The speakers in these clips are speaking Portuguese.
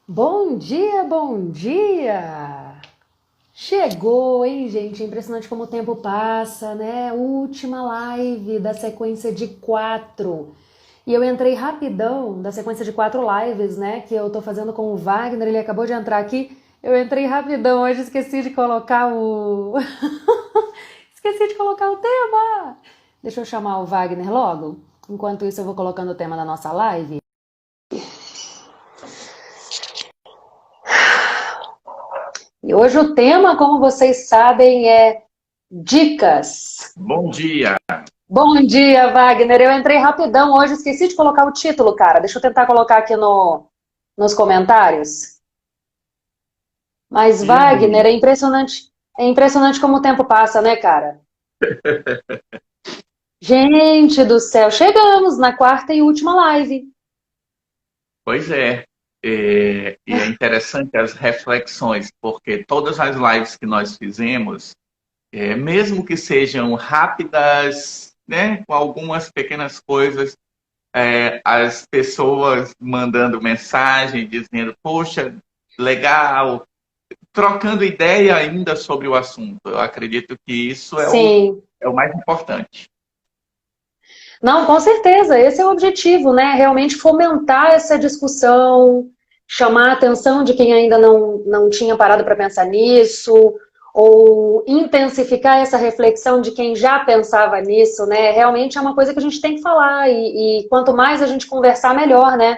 Bom dia, bom dia! Chegou, hein, gente? É impressionante como o tempo passa, né? Última live da sequência de quatro. E eu entrei rapidão da sequência de quatro lives, né? Que eu tô fazendo com o Wagner, ele acabou de entrar aqui. Eu entrei rapidão, hoje esqueci de colocar o. Esqueci de colocar o tema! Deixa eu chamar o Wagner logo. Enquanto isso, eu vou colocando o tema da nossa live. E hoje o tema, como vocês sabem, é dicas. Bom dia. Bom dia, Wagner. Eu entrei rapidão hoje, esqueci de colocar o título, cara. Deixa eu tentar colocar aqui nos comentários. Mas, Wagner, E é impressionante como o tempo passa, né, cara? Gente do céu, chegamos na quarta e última live. pois é, e é interessante as reflexões, porque todas as lives que nós fizemos, mesmo que sejam rápidas, né, com algumas pequenas coisas, as pessoas mandando mensagem dizendo, poxa, legal, trocando ideia ainda sobre o assunto. Eu acredito que isso Sim. é o mais importante. Não, com certeza, esse é o objetivo, né? Realmente fomentar essa discussão, chamar a atenção de quem ainda não tinha parado para pensar nisso, ou intensificar essa reflexão de quem já pensava nisso, né? Realmente é uma coisa que a gente tem que falar, e quanto mais a gente conversar, melhor, né?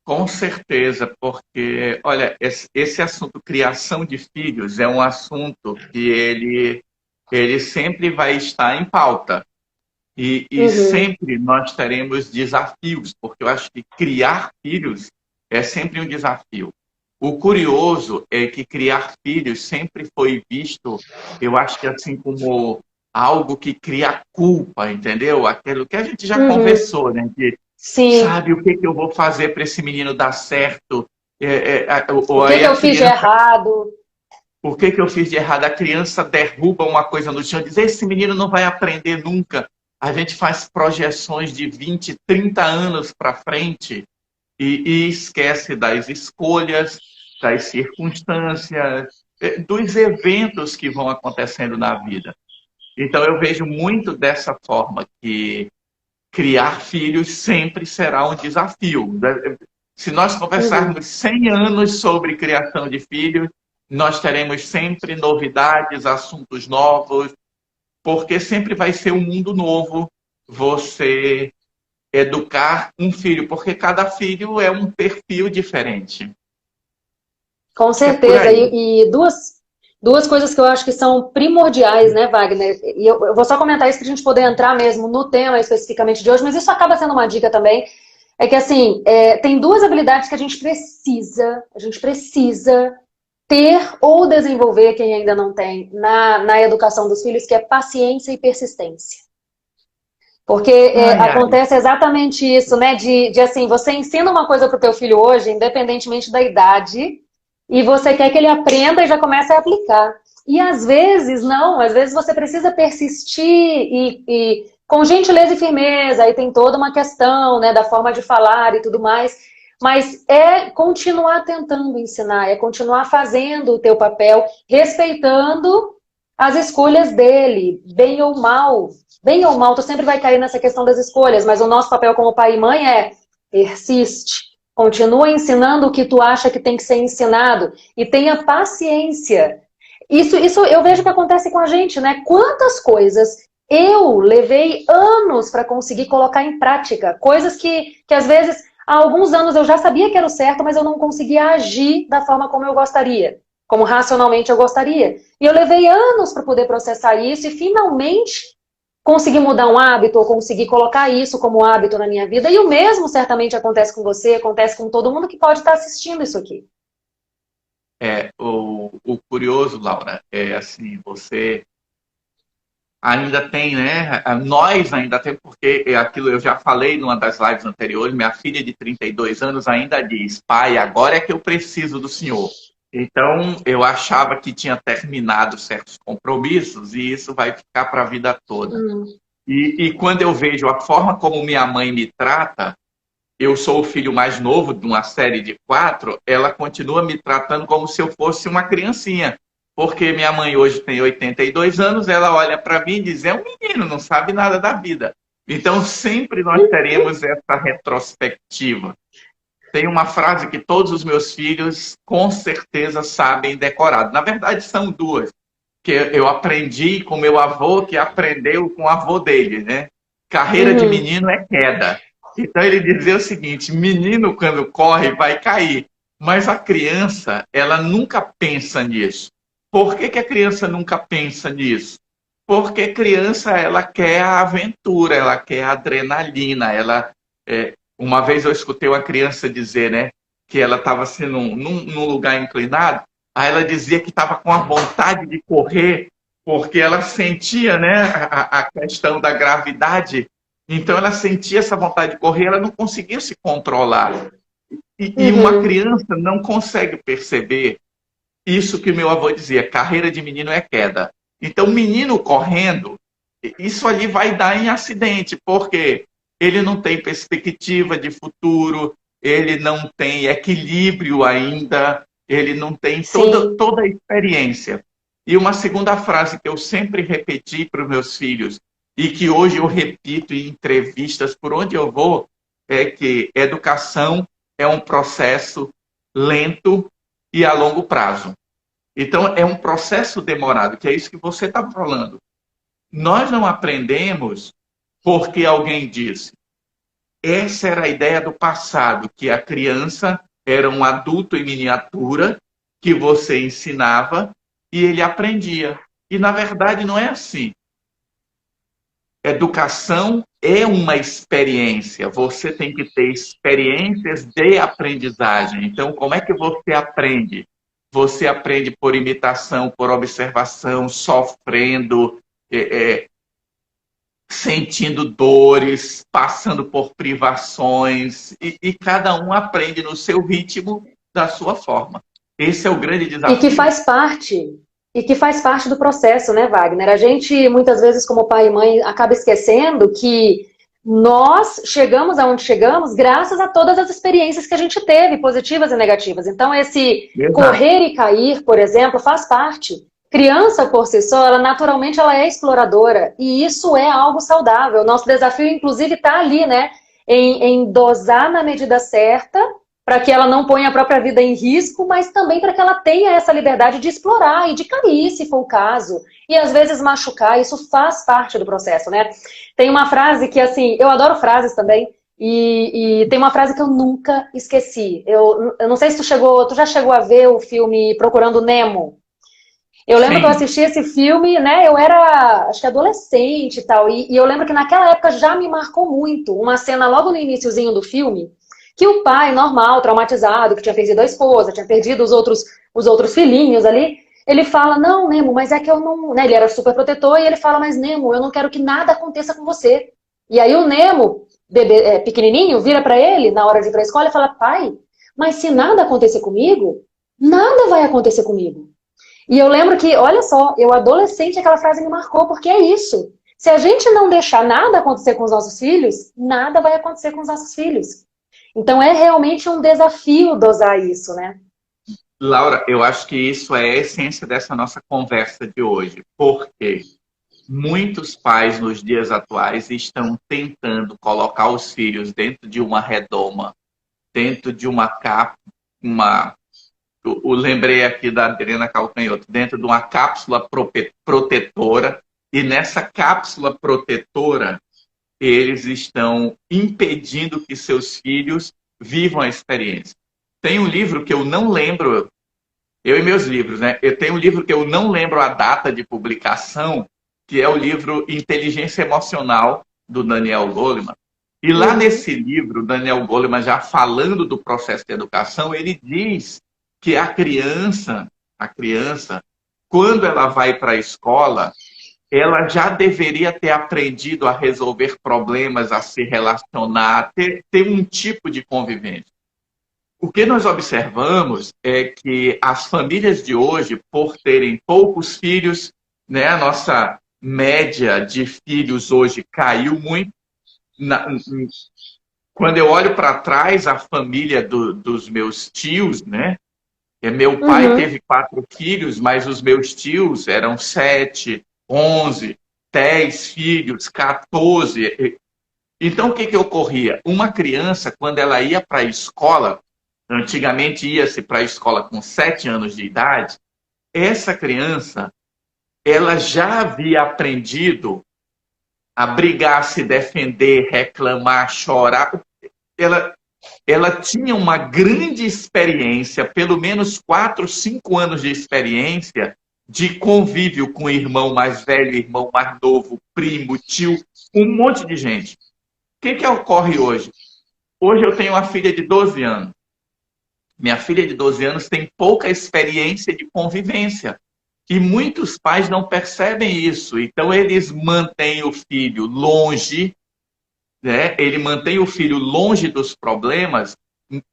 Com certeza, porque, olha, esse assunto criação de filhos é um assunto que ele sempre vai estar em pauta. E Uhum, sempre nós teremos desafios, porque eu acho que criar filhos é sempre um desafio. O curioso é que criar filhos sempre foi visto, eu acho que assim como algo que cria culpa, entendeu? Aquilo que a gente já uhum, conversou, né? sim. Sabe o que, que eu vou fazer para esse menino dar certo? O Ou que aí que a eu fiz de criança, errado? o que, que eu fiz de errado? A criança derruba uma coisa no chão e diz: esse menino não vai aprender nunca. A gente faz projeções de 20, 30 anos para frente e esquece das escolhas, das circunstâncias, dos eventos que vão acontecendo na vida. Então eu vejo muito dessa forma que criar filhos sempre será um desafio. Se nós Uhum. conversarmos 100 anos sobre criação de filhos, nós teremos sempre novidades, assuntos novos, porque sempre vai ser um mundo novo você educar um filho, porque cada filho é um perfil diferente. Com Acho que é por certeza. aí. E duas coisas que eu acho que são primordiais, né, Wagner? E eu vou só comentar isso para a gente poder entrar mesmo no tema especificamente de hoje, mas isso acaba sendo uma dica também. É que, assim, tem duas habilidades que a gente precisa ter ou desenvolver, quem ainda não tem, na educação dos filhos, que é paciência e persistência. Porque Ai, ai. acontece exatamente isso, né? De assim, você ensina uma coisa para o teu filho hoje, independentemente da idade, e você quer que ele aprenda e já comece a aplicar. E às vezes não, às vezes você precisa persistir e com gentileza e firmeza, aí tem toda uma questão, né, da forma de falar e tudo mais, mas é continuar tentando ensinar, é continuar fazendo o teu papel, respeitando as escolhas dele, bem ou mal, tu sempre vai cair nessa questão das escolhas, mas o nosso papel como pai e mãe é persiste, continua ensinando o que tu acha que tem que ser ensinado e tenha paciência. Isso eu vejo que acontece com a gente, né? Quantas coisas eu levei anos para conseguir colocar em prática, coisas que às vezes há alguns anos eu já sabia que era o certo, mas eu não conseguia agir da forma como eu gostaria, como racionalmente eu gostaria. E eu levei anos para poder processar isso e finalmente conseguir mudar um hábito ou conseguir colocar isso como hábito na minha vida. E o mesmo certamente acontece com você, acontece com todo mundo que pode estar assistindo isso aqui. O curioso, Laura, é assim, você ainda tem, né? Nós ainda temos, porque é aquilo eu já falei numa das lives anteriores, minha filha de 32 anos ainda diz, pai, agora é que eu preciso do senhor. Então, eu achava que tinha terminado certos compromissos e isso vai ficar para a vida toda. Hum, E quando eu vejo a forma como minha mãe me trata, eu sou o filho mais novo de uma série de 4, ela continua me tratando como se eu fosse uma criancinha. Porque minha mãe hoje tem 82 anos, ela olha para mim e diz, é um menino, não sabe nada da vida. Então, sempre nós teremos essa retrospectiva. Tem uma frase que todos os meus filhos, com certeza, sabem decorado. Na verdade, são duas, que eu aprendi com meu avô, que aprendeu com o avô dele, né? Carreira de menino é queda. Então ele dizia o seguinte, menino quando corre vai cair, mas a criança, ela nunca pensa nisso. Por que que a criança nunca pensa nisso? Porque criança, ela quer a aventura, ela quer a adrenalina, uma vez eu escutei uma criança dizer, né, que ela estava assim, num lugar inclinado, aí ela dizia que estava com a vontade de correr, porque ela sentia, né, a questão da gravidade, então ela sentia essa vontade de correr, ela não conseguia se controlar. E uma criança não consegue perceber isso que meu avô dizia, carreira de menino é queda. Então, menino correndo, isso ali vai dar em acidente, porque ele não tem perspectiva de futuro, ele não tem equilíbrio ainda, ele não tem toda a experiência. E uma segunda frase que eu sempre repeti para os meus filhos, e que hoje eu repito em entrevistas por onde eu vou, é que educação é um processo lento e a longo prazo. Então, é um processo demorado, que é isso que você está falando. Nós não aprendemos porque alguém disse. Essa era a ideia do passado, que a criança era um adulto em miniatura que você ensinava e ele aprendia. E, na verdade, não é assim. Educação é uma experiência. Você tem que ter experiências de aprendizagem. Então, como é que você aprende? Você aprende por imitação, por observação, sofrendo, sentindo dores, passando por privações, e cada um aprende no seu ritmo, da sua forma. Esse é o grande desafio. E que faz parte do processo, né, Wagner? A gente, muitas vezes, como pai e mãe, acaba esquecendo que nós chegamos aonde chegamos graças a todas as experiências que a gente teve, positivas e negativas. Então, esse correr e cair, por exemplo, faz parte. Criança, por si só, naturalmente ela é exploradora. E isso é algo saudável. Nosso desafio, inclusive, está ali, né? Em dosar na medida certa, para que ela não ponha a própria vida em risco, mas também para que ela tenha essa liberdade de explorar e de cair, se for o caso. E às vezes machucar, isso faz parte do processo, né? Tem uma frase que, assim, eu adoro frases também, e tem uma frase que eu nunca esqueci. Eu não sei se tu já chegou a ver o filme Procurando Nemo? Eu lembro que eu assisti esse filme, né? Eu era, acho que adolescente e tal, e eu lembro que naquela época já me marcou muito uma cena logo no iniciozinho do filme, que o pai, normal, traumatizado, que tinha perdido a esposa, tinha perdido os outros filhinhos ali, ele fala, não, Nemo, mas é que eu não... Né, ele era super protetor, e ele fala, mas Nemo, eu não quero que nada aconteça com você. E aí o Nemo, bebê, pequenininho, vira pra ele, na hora de ir pra escola, e fala, pai, mas se nada acontecer comigo, nada vai acontecer comigo. E eu lembro que, olha só, eu adolescente, aquela frase me marcou, porque é isso. Se a gente não deixar nada acontecer com os nossos filhos, nada vai acontecer com os nossos filhos. Então é realmente um desafio dosar isso, né? Laura, eu acho que isso é a essência dessa nossa conversa de hoje, porque muitos pais nos dias atuais estão tentando colocar os filhos dentro de uma redoma, dentro de uma capa, eu lembrei aqui da Adriana Calcanhoto, dentro de uma cápsula protetora, e nessa cápsula protetora eles estão impedindo que seus filhos vivam a experiência. Tem um livro que eu não lembro, eu e meus livros, né? Eu tenho um livro que eu não lembro a data de publicação, que é o livro Inteligência Emocional, do Daniel Goleman. E lá nesse livro, Daniel Goleman, já falando do processo de educação, ele diz que a criança, quando ela vai para a escola, ela já deveria ter aprendido a resolver problemas, a se relacionar, ter um tipo de convivência. O que nós observamos é que as famílias de hoje, por terem poucos filhos, né, a nossa média de filhos hoje caiu muito. quando eu olho para trás, a família dos meus tios, né? Meu pai Uhum. teve 4 filhos, mas os meus tios eram 7, 11, 10 filhos, 14. Então, o que que ocorria? Uma criança, quando ela ia para a escola, antigamente ia-se para a escola com 7 anos de idade, essa criança, ela já havia aprendido a brigar, se defender, reclamar, chorar. Ela, ela tinha uma grande experiência, pelo menos 4, 5 anos de experiência, de convívio com o irmão mais velho, irmão mais novo, primo, tio, um monte de gente. O que que ocorre hoje? Hoje eu tenho uma filha de 12 anos. Minha filha de 12 anos tem pouca experiência de convivência. E muitos pais não percebem isso. Então, eles mantêm o filho longe, né? Ele mantém o filho longe dos problemas,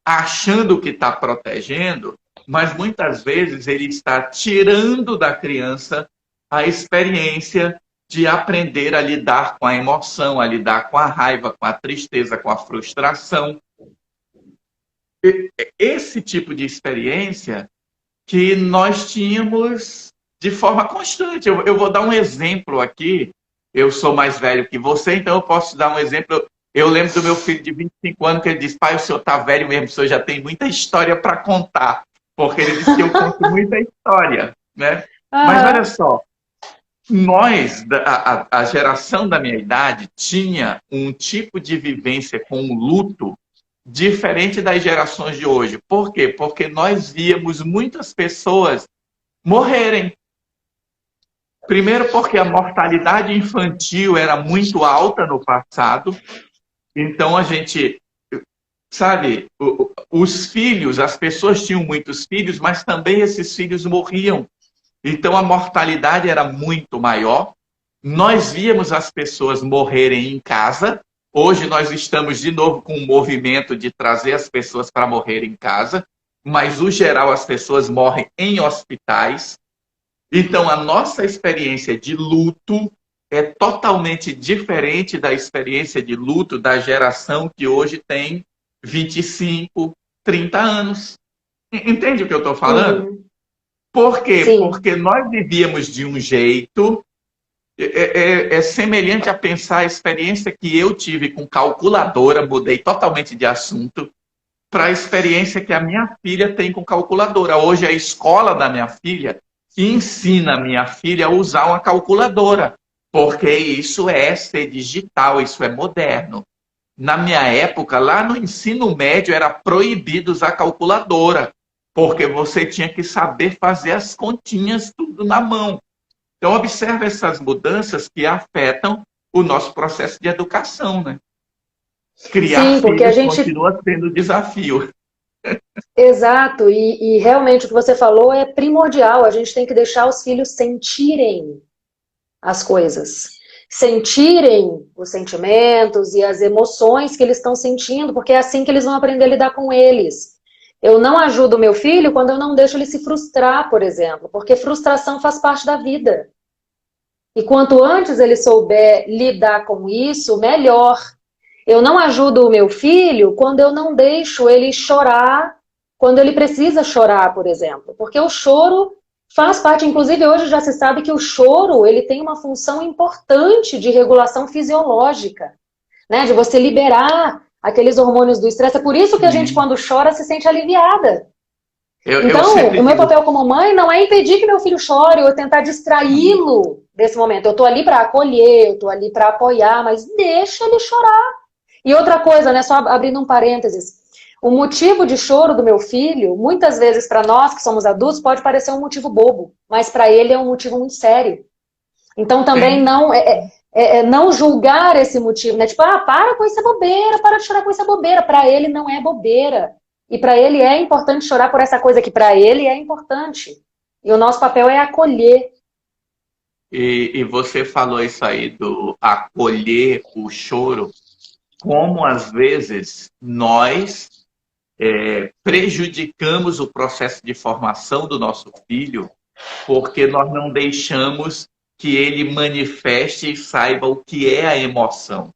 achando que está protegendo, mas muitas vezes ele está tirando da criança a experiência de aprender a lidar com a emoção, a lidar com a raiva, com a tristeza, com a frustração. Esse tipo de experiência que nós tínhamos de forma constante. Eu vou dar um exemplo aqui. Eu sou mais velho que você, então eu posso dar um exemplo. Eu lembro do meu filho de 25 anos que ele disse: pai, o senhor está velho mesmo, o senhor já tem muita história para contar. Porque ele disse que eu conto muita história, né? Mas olha Aham. só, nós, a geração da minha idade, tinha um tipo de vivência com o luto diferente das gerações de hoje. Por quê? Porque nós víamos muitas pessoas morrerem. Primeiro porque a mortalidade infantil era muito alta no passado. Então a gente, sabe, os filhos, as pessoas tinham muitos filhos, mas também esses filhos morriam. Então a mortalidade era muito maior. Nós víamos as pessoas morrerem em casa. Hoje nós estamos de novo com um movimento de trazer as pessoas para morrer em casa, mas no geral as pessoas morrem em hospitais. Então a nossa experiência de luto é totalmente diferente da experiência de luto da geração que hoje tem 25, 30 anos. Entende o que eu estou falando? Uhum. Por quê? Sim. Porque nós vivíamos de um jeito. É semelhante a pensar a experiência que eu tive com calculadora, mudei totalmente de assunto, para a experiência que a minha filha tem com calculadora. Hoje a escola da minha filha ensina a minha filha a usar uma calculadora, porque isso é ser digital, isso é moderno. Na minha época, lá no ensino médio, era proibido usar calculadora, porque você tinha que saber fazer as continhas tudo na mão. Então, observe essas mudanças que afetam o nosso processo de educação, né? Criar Sim, porque a filhos gente. continua sendo desafio. Exato, e realmente o que você falou é primordial. A gente tem que deixar os filhos sentirem as coisas, sentirem os sentimentos e as emoções que eles estão sentindo, porque é assim que eles vão aprender a lidar com eles. Eu não ajudo o meu filho quando eu não deixo ele se frustrar, por exemplo, porque frustração faz parte da vida. E quanto antes ele souber lidar com isso, melhor. Eu não ajudo o meu filho quando eu não deixo ele chorar, quando ele precisa chorar, por exemplo. Porque o choro faz parte, inclusive hoje já se sabe que o choro ele tem uma função importante de regulação fisiológica, né? De você liberar aqueles hormônios do estresse. É por isso que a gente, Sim. quando chora, se sente aliviada. Eu Então, sempre o meu digo, papel como mãe não é impedir que meu filho chore ou tentar distraí-lo desse momento. Eu estou ali para acolher, eu estou ali para apoiar, mas deixa ele chorar. E outra coisa, né, só abrindo um parênteses, o motivo de choro do meu filho, muitas vezes para nós que somos adultos, pode parecer um motivo bobo, mas para ele é um motivo muito sério. Então também tem. não julgar esse motivo, né? Tipo, para com isso é bobeira, para de chorar com isso é bobeira. Para ele não é bobeira. E para ele é importante chorar por essa coisa que para ele é importante. E o nosso papel é acolher. E você falou isso aí do acolher o choro, como às vezes nós prejudicamos o processo de formação do nosso filho porque nós não deixamos que ele manifeste e saiba o que é a emoção.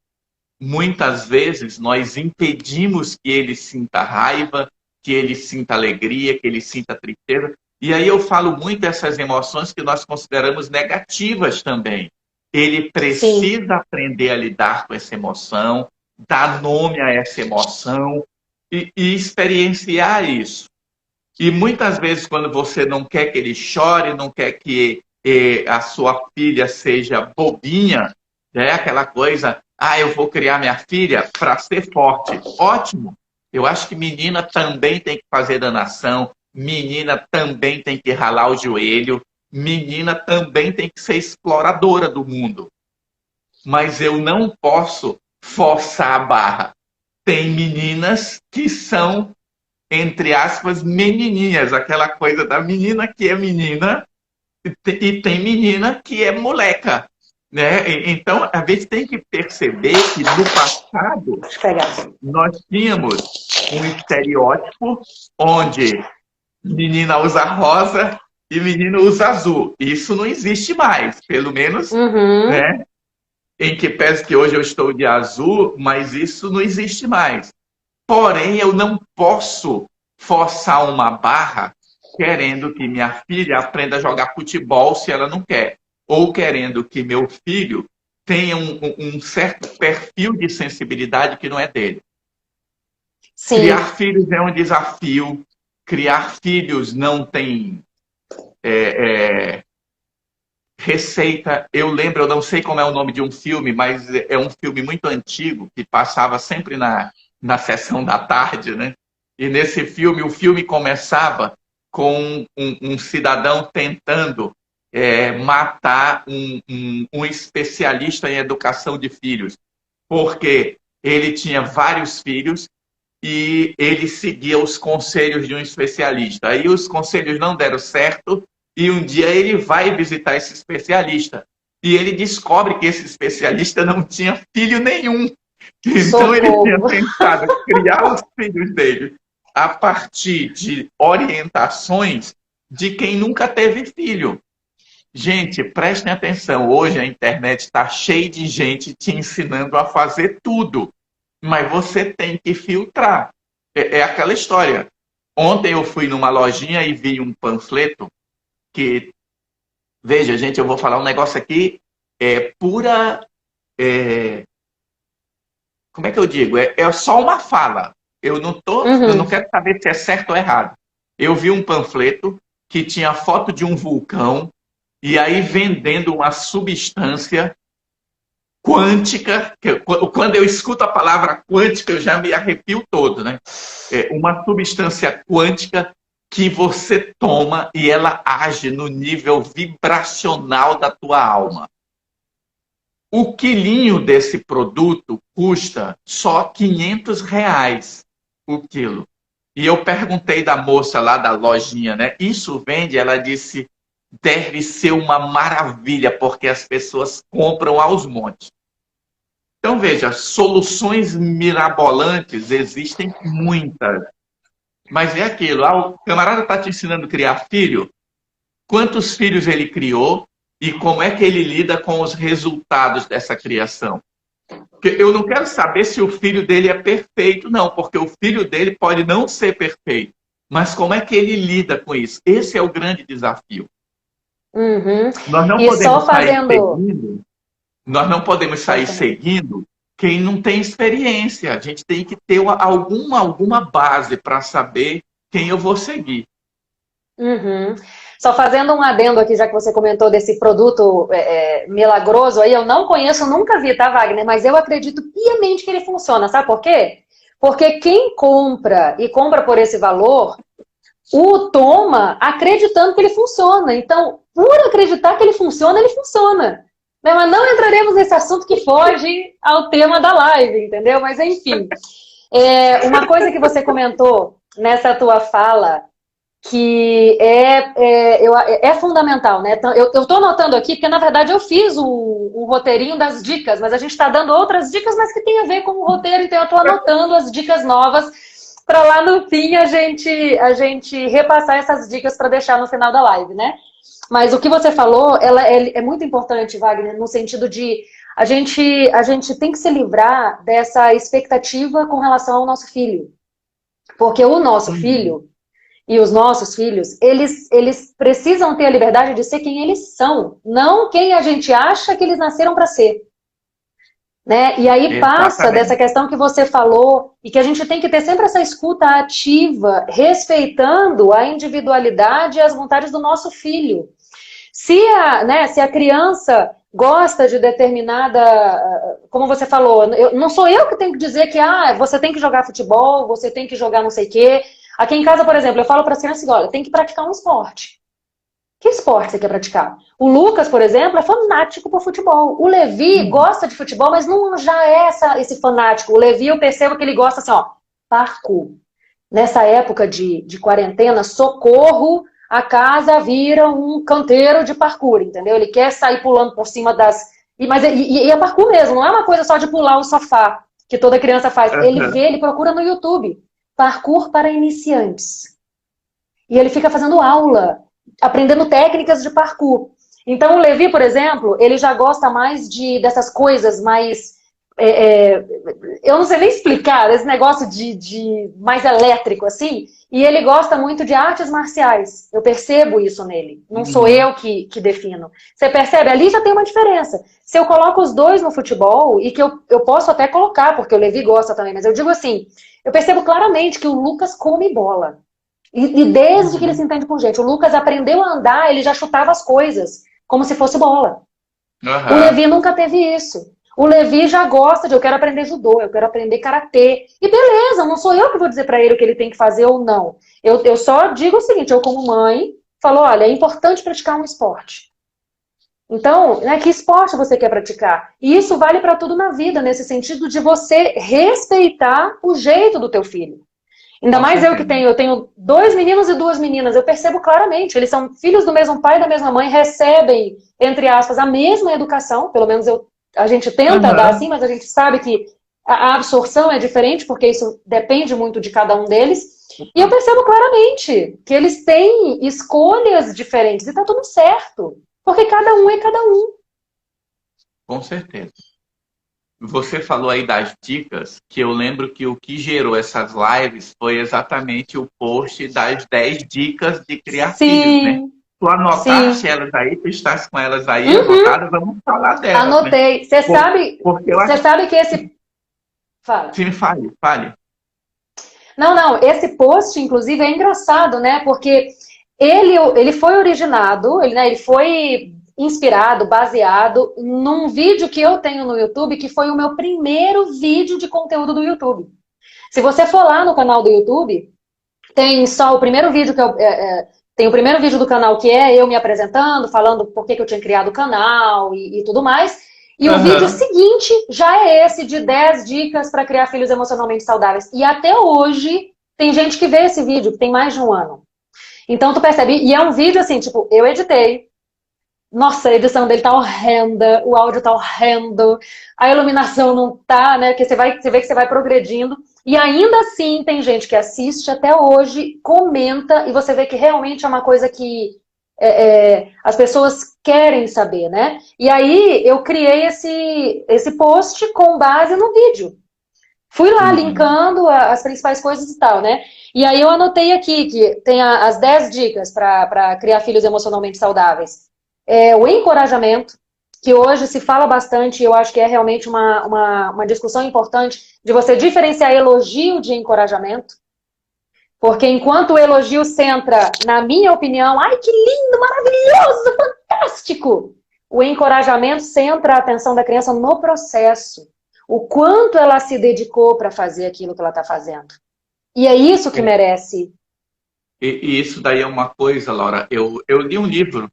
muitas vezes nós impedimos que ele sinta raiva, que ele sinta alegria, que ele sinta tristeza. E aí eu falo muito dessas emoções que nós consideramos negativas também. Ele precisa Sim. aprender a lidar com essa emoção, dar nome a essa emoção e experienciar isso. E muitas vezes, quando você não quer que ele chore, não quer que a sua filha seja bobinha, né? Aquela coisa, eu vou criar minha filha para ser forte. Ótimo! Eu acho que menina também tem que fazer danação, menina também tem que ralar o joelho, menina também tem que ser exploradora do mundo. Mas eu não posso forçar a barra. Tem meninas que são, entre aspas, menininhas, aquela coisa da menina que é menina e tem menina que é moleca, né? Então, a gente tem que perceber que no passado nós tínhamos um estereótipo onde menina usa rosa e menino usa azul. Isso não existe mais, pelo menos, né? Em que pese que hoje eu estou de azul, mas isso não existe mais. Porém, eu não posso forçar uma barra querendo que minha filha aprenda a jogar futebol se ela não quer. Ou querendo que meu filho tenha um certo perfil de sensibilidade que não é dele. Sim. Criar filhos é um desafio. Criar filhos não tem receita. Eu lembro, eu não sei como é o nome de um filme, mas é um filme muito antigo que passava sempre na sessão da tarde, né? E nesse filme, o filme começava com um cidadão tentando matar um especialista em educação de filhos, porque ele tinha vários filhos e ele seguia os conselhos de um especialista. Aí os conselhos não deram certo e um dia ele vai visitar esse especialista e ele descobre que esse especialista não tinha filho nenhum. Então ele tinha tentado criar os filhos dele a partir de orientações de quem nunca teve filho. Gente, prestem atenção, hoje a internet está cheia de gente te ensinando a fazer tudo, mas você tem que filtrar. É aquela história. Ontem eu fui numa lojinha e vi um panfleto que, veja, gente, eu vou falar um negócio aqui, pura... como é que eu digo? É só uma fala. Eu não quero saber se é certo ou errado. Eu vi um panfleto que tinha foto de um vulcão e aí vendendo uma substância quântica. Quando eu escuto a palavra quântica, eu já me arrepio todo, né? Uma substância quântica que você toma e ela age no nível vibracional da tua alma. O quilinho desse produto custa só R$ 500 o quilo. E eu perguntei da moça lá da lojinha, né? Isso vende? Ela disse, deve ser uma maravilha, porque as pessoas compram aos montes. Então, veja, soluções mirabolantes existem muitas. Mas é aquilo, o camarada está te ensinando a criar filho, quantos filhos ele criou e como é que ele lida com os resultados dessa criação. Porque eu não quero saber se o filho dele é perfeito, não, porque o filho dele pode não ser perfeito. Mas como é que ele lida com isso? Esse é o grande desafio. Nós não podemos sair seguindo, nós não podemos sair seguindo quem não tem experiência. A gente tem que ter alguma base para saber quem eu vou seguir. Só fazendo um adendo aqui, já que você comentou desse produto milagroso aí, eu não conheço, nunca vi, tá, Wagner? Mas eu acredito piamente que ele funciona. Sabe por quê? Porque quem compra e compra por esse valor, o toma acreditando que ele funciona. Então, por acreditar que ele funciona, ele funciona. Mas não entraremos nesse assunto que foge ao tema da live, entendeu? Mas, enfim. Uma coisa que você comentou nessa tua fala, que é fundamental, né? Então, eu estou anotando aqui, porque, na verdade, eu fiz o roteirinho das dicas, mas a gente está dando outras dicas, mas que tem a ver com o roteiro, então eu estou anotando as dicas novas para lá no fim a gente repassar essas dicas para deixar no final da live, né? Mas o que você falou, ela é muito importante, Wagner, no sentido de a gente tem que se livrar dessa expectativa com relação ao nosso filho. Porque o nosso filho e os nossos filhos, eles precisam ter a liberdade de ser quem eles são, não quem a gente acha que eles nasceram para ser. Né? E aí passa dessa questão que você falou, e que a gente tem que ter sempre essa escuta ativa, respeitando a individualidade e as vontades do nosso filho. Se a criança gosta de determinada, como você falou, não sou eu que tenho que dizer que você tem que jogar futebol, você tem que jogar não sei o quê. Aqui em casa, por exemplo, eu falo para as crianças, olha, tem que praticar um esporte. Que esporte você quer praticar? O Lucas, por exemplo, é fanático por futebol. O Levi gosta de futebol, mas não já é esse fanático. O Levi, eu percebo que ele gosta assim, parkour. Nessa época de quarentena, socorro, a casa vira um canteiro de parkour, entendeu? Ele quer sair pulando por cima das... E é parkour mesmo, não é uma coisa só de pular o sofá, que toda criança faz. Ele procura no YouTube. Parkour para iniciantes. E ele fica fazendo aula, aprendendo técnicas de parkour. Então o Levi, por exemplo, ele já gosta mais dessas coisas mais... eu não sei nem explicar, esse negócio de mais elétrico, assim. E ele gosta muito de artes marciais. Eu percebo isso nele. Não sou eu que defino. Você percebe? Ali já tem uma diferença. Se eu coloco os dois no futebol, e que eu posso até colocar, porque o Levi gosta também, mas eu digo assim, eu percebo claramente que o Lucas come bola. E desde que ele se entende por gente. O Lucas aprendeu a andar, ele já chutava as coisas, como se fosse bola. O Levi nunca teve isso. O Levi já gosta eu quero aprender judô, eu quero aprender karatê. E beleza, não sou eu que vou dizer pra ele o que ele tem que fazer ou não. Eu só digo o seguinte, eu como mãe, falo, olha, é importante praticar um esporte. Então, que esporte você quer praticar? E isso vale para tudo na vida, nesse sentido de você respeitar o jeito do teu filho. Ainda mais eu tenho 2 meninos e 2 meninas, eu percebo claramente, eles são filhos do mesmo pai e da mesma mãe, recebem, entre aspas, a mesma educação, pelo menos a gente tenta dar assim, mas a gente sabe que a absorção é diferente, porque isso depende muito de cada um deles. E eu percebo claramente que eles têm escolhas diferentes, e tá tudo certo. Porque cada um é cada um. Com certeza. Você falou aí das dicas, que eu lembro que o que gerou essas lives foi exatamente o post das 10 dicas de criar filhos, né? Tu anotaste elas aí, tu estás com elas aí anotadas, vamos falar delas. Anotei. Você sabe que esse... Fala. Sim, fale. Não, esse post, inclusive, é engraçado, né? Porque ele foi originado, ele foi inspirado, baseado num vídeo que eu tenho no YouTube, que foi o meu primeiro vídeo de conteúdo do YouTube. Se você for lá no canal do YouTube, tem só o primeiro vídeo que tem o primeiro vídeo do canal que é eu me apresentando, falando por que eu tinha criado o canal e tudo mais. E o vídeo seguinte já é esse de 10 dicas para criar filhos emocionalmente saudáveis. E até hoje tem gente que vê esse vídeo, que tem mais de 1 ano. Então tu percebe, e é um vídeo assim, tipo, eu editei. Nossa, a edição dele tá horrenda, o áudio tá horrendo, a iluminação não tá, né? Porque você vê que você vai progredindo. E ainda assim tem gente que assiste até hoje, comenta, e você vê que realmente é uma coisa que as pessoas querem saber, né? E aí eu criei esse post com base no vídeo. Fui lá linkando as principais coisas e tal, né? E aí eu anotei aqui que tem as 10 dicas para criar filhos emocionalmente saudáveis. O encorajamento, que hoje se fala bastante, e eu acho que é realmente uma discussão importante, de você diferenciar elogio de encorajamento. Porque enquanto o elogio centra, na minha opinião, ai que lindo, maravilhoso, fantástico! O encorajamento centra a atenção da criança no processo. O quanto ela se dedicou para fazer aquilo que ela está fazendo. E é isso que merece. E isso daí é uma coisa, Laura. Eu li um livro.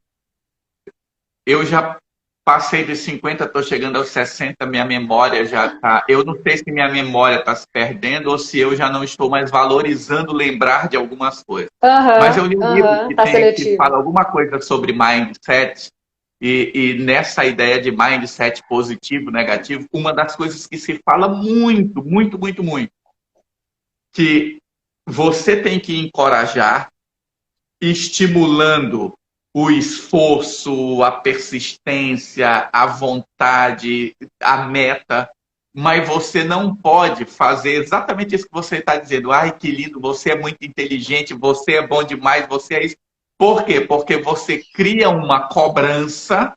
Eu já passei de 50, estou chegando aos 60, minha memória já está... Eu não sei se minha memória está se perdendo ou se eu já não estou mais valorizando lembrar de algumas coisas. Mas eu li um livro que fala alguma coisa sobre mindset e nessa ideia de mindset positivo, negativo, uma das coisas que se fala muito, muito, muito, muito, que você tem que encorajar estimulando o esforço, a persistência, a vontade, a meta, mas você não pode fazer exatamente isso que você está dizendo. Ai, que lindo, você é muito inteligente, você é bom demais, você é isso. Por quê? Porque você cria uma cobrança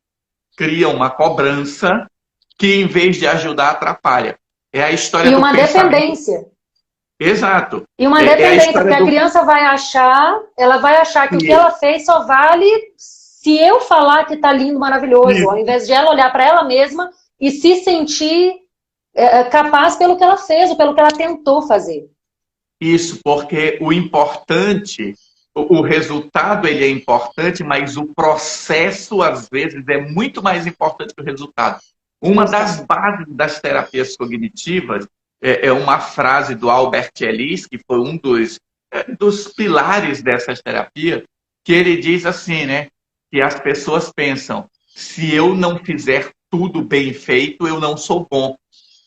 que, em vez de ajudar, atrapalha. É a história E do uma pensamento. dependência. Exato. E uma É a dependência, história porque a do. criança ela vai achar que o que ela fez só vale se eu falar que tá lindo, maravilhoso, ao invés de ela olhar para ela mesma e se sentir capaz pelo que ela fez ou pelo que ela tentou fazer. Isso, porque o importante, o resultado ele é importante, mas o processo, às vezes, é muito mais importante que o resultado. Uma das bases das terapias cognitivas é uma frase do Albert Ellis, que foi um dos pilares dessas terapias, que ele diz assim, né? Que as pessoas pensam, se eu não fizer tudo bem feito, eu não sou bom.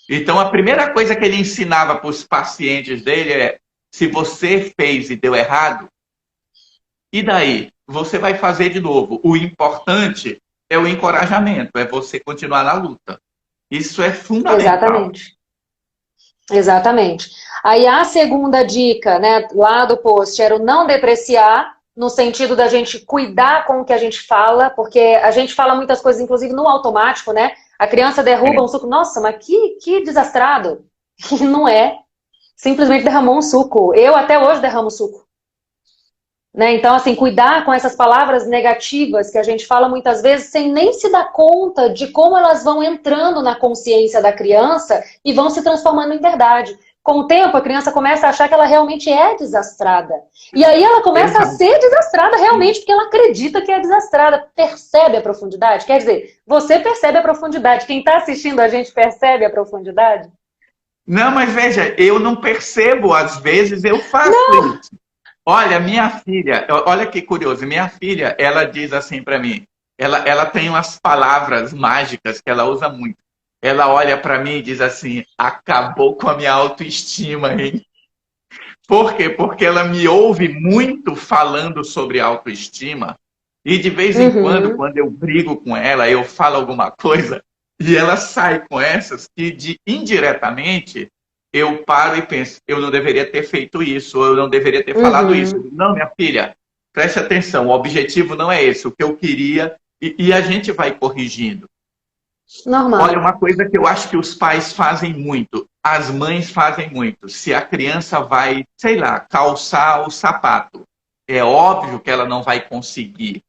Então, a primeira coisa que ele ensinava para os pacientes dele é: se você fez e deu errado, e daí? Você vai fazer de novo. O importante é o encorajamento, é você continuar na luta. Isso é fundamental. Exatamente. Exatamente. Aí a segunda dica, né, lá do post, era o não depreciar, no sentido da gente cuidar com o que a gente fala, porque a gente fala muitas coisas, inclusive no automático, né? A criança derruba um suco, nossa, mas que desastrado. E não é. Simplesmente derramou um suco. Eu até hoje derramo suco. Né? Então, assim, cuidar com essas palavras negativas que a gente fala muitas vezes sem nem se dar conta de como elas vão entrando na consciência da criança e vão se transformando em verdade. Com o tempo, a criança começa a achar que ela realmente é desastrada. E aí ela começa a ser desastrada realmente porque ela acredita que é desastrada. Percebe a profundidade? Quer dizer, você percebe a profundidade. Quem está assistindo a gente percebe a profundidade? Não, mas veja, eu não percebo, às vezes eu faço isso. Olha, minha filha, olha que curioso, minha filha, ela diz assim para mim, ela tem umas palavras mágicas que ela usa muito. Ela olha para mim e diz assim: acabou com a minha autoestima, hein? Por quê? Porque ela me ouve muito falando sobre autoestima e de vez em quando, Uhum. quando eu brigo com ela, eu falo alguma coisa e ela sai com essas que indiretamente eu paro e penso, eu não deveria ter feito isso, ou eu não deveria ter falado isso. Uhum. Não, minha filha, preste atenção, o objetivo não é esse, o que eu queria, e a gente vai corrigindo. Olha, Normal. uma coisa que eu acho que os pais fazem muito, as mães fazem muito. Se a criança vai, sei lá, calçar o sapato, é óbvio que ela não vai conseguir,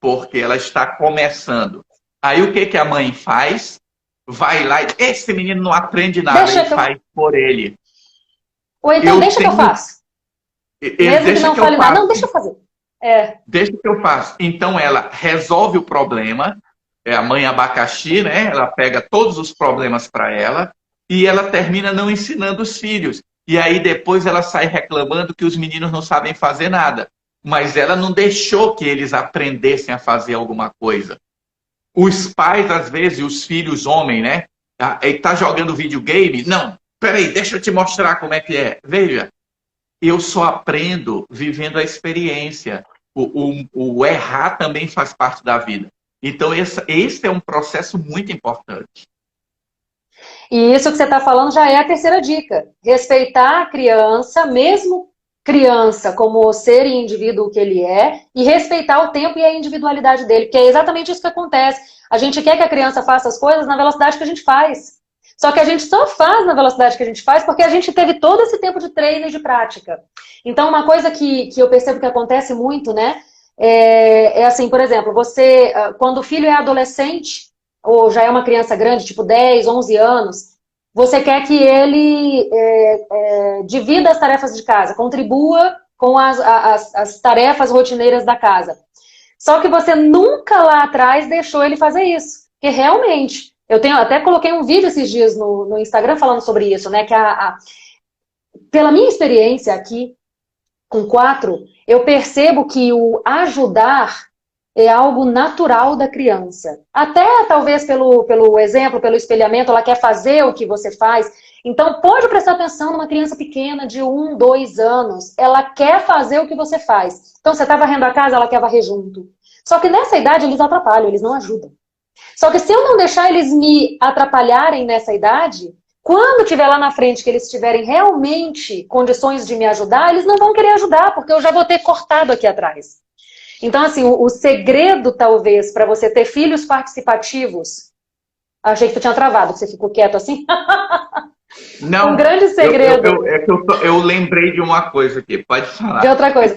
porque ela está começando. Aí o que, que a mãe faz? Vai lá e esse menino não aprende nada Deixa e que eu... faz por ele. Ou então Eu deixa que eu tenho. faço. Ele Mesmo que deixa não que eu fale nada. faço. Não, deixa eu fazer. É. Deixa que eu faço. Então ela resolve o problema, é a mãe abacaxi, né? Ela pega todos os problemas para ela e ela termina não ensinando os filhos. E aí depois ela sai reclamando que os meninos não sabem fazer nada. Mas ela não deixou que eles aprendessem a fazer alguma coisa. Os pais, às vezes, os filhos homem, né? Ele tá jogando videogame? Não, peraí, deixa eu te mostrar como é que é. Veja, eu só aprendo vivendo a experiência. O errar também faz parte da vida. Então, esse é um processo muito importante. E isso que você está falando já é a terceira dica. Respeitar a criança, mesmo criança como ser e indivíduo que ele é, e respeitar o tempo e a individualidade dele, porque é exatamente isso que acontece. A gente quer que a criança faça as coisas na velocidade que a gente faz. Só que a gente só faz na velocidade que a gente faz porque a gente teve todo esse tempo de treino e de prática. Então, uma coisa que eu percebo que acontece muito, né, é assim, por exemplo, você, quando o filho é adolescente, ou já é uma criança grande, tipo 10, 11 anos, você quer que ele divida as tarefas de casa, contribua com as tarefas rotineiras da casa. Só que você nunca lá atrás deixou ele fazer isso. Porque realmente, até coloquei um vídeo esses dias no Instagram falando sobre isso, né? Que pela minha experiência aqui, com 4, eu percebo que o ajudar é algo natural da criança. Até talvez pelo exemplo, pelo espelhamento, ela quer fazer o que você faz. Então pode prestar atenção numa criança pequena de 1, 2 anos. Ela quer fazer o que você faz. Então você está varrendo a casa, ela quer varrer junto. Só que nessa idade eles atrapalham, eles não ajudam. Só que se eu não deixar eles me atrapalharem nessa idade, quando tiver lá na frente que eles tiverem realmente condições de me ajudar, eles não vão querer ajudar, porque eu já vou ter cortado aqui atrás. Então, assim, o segredo, talvez, para você ter filhos participativos... Achei que tu tinha travado, que você ficou quieto assim. Não, um grande segredo. Eu lembrei de uma coisa aqui, pode falar. De outra coisa.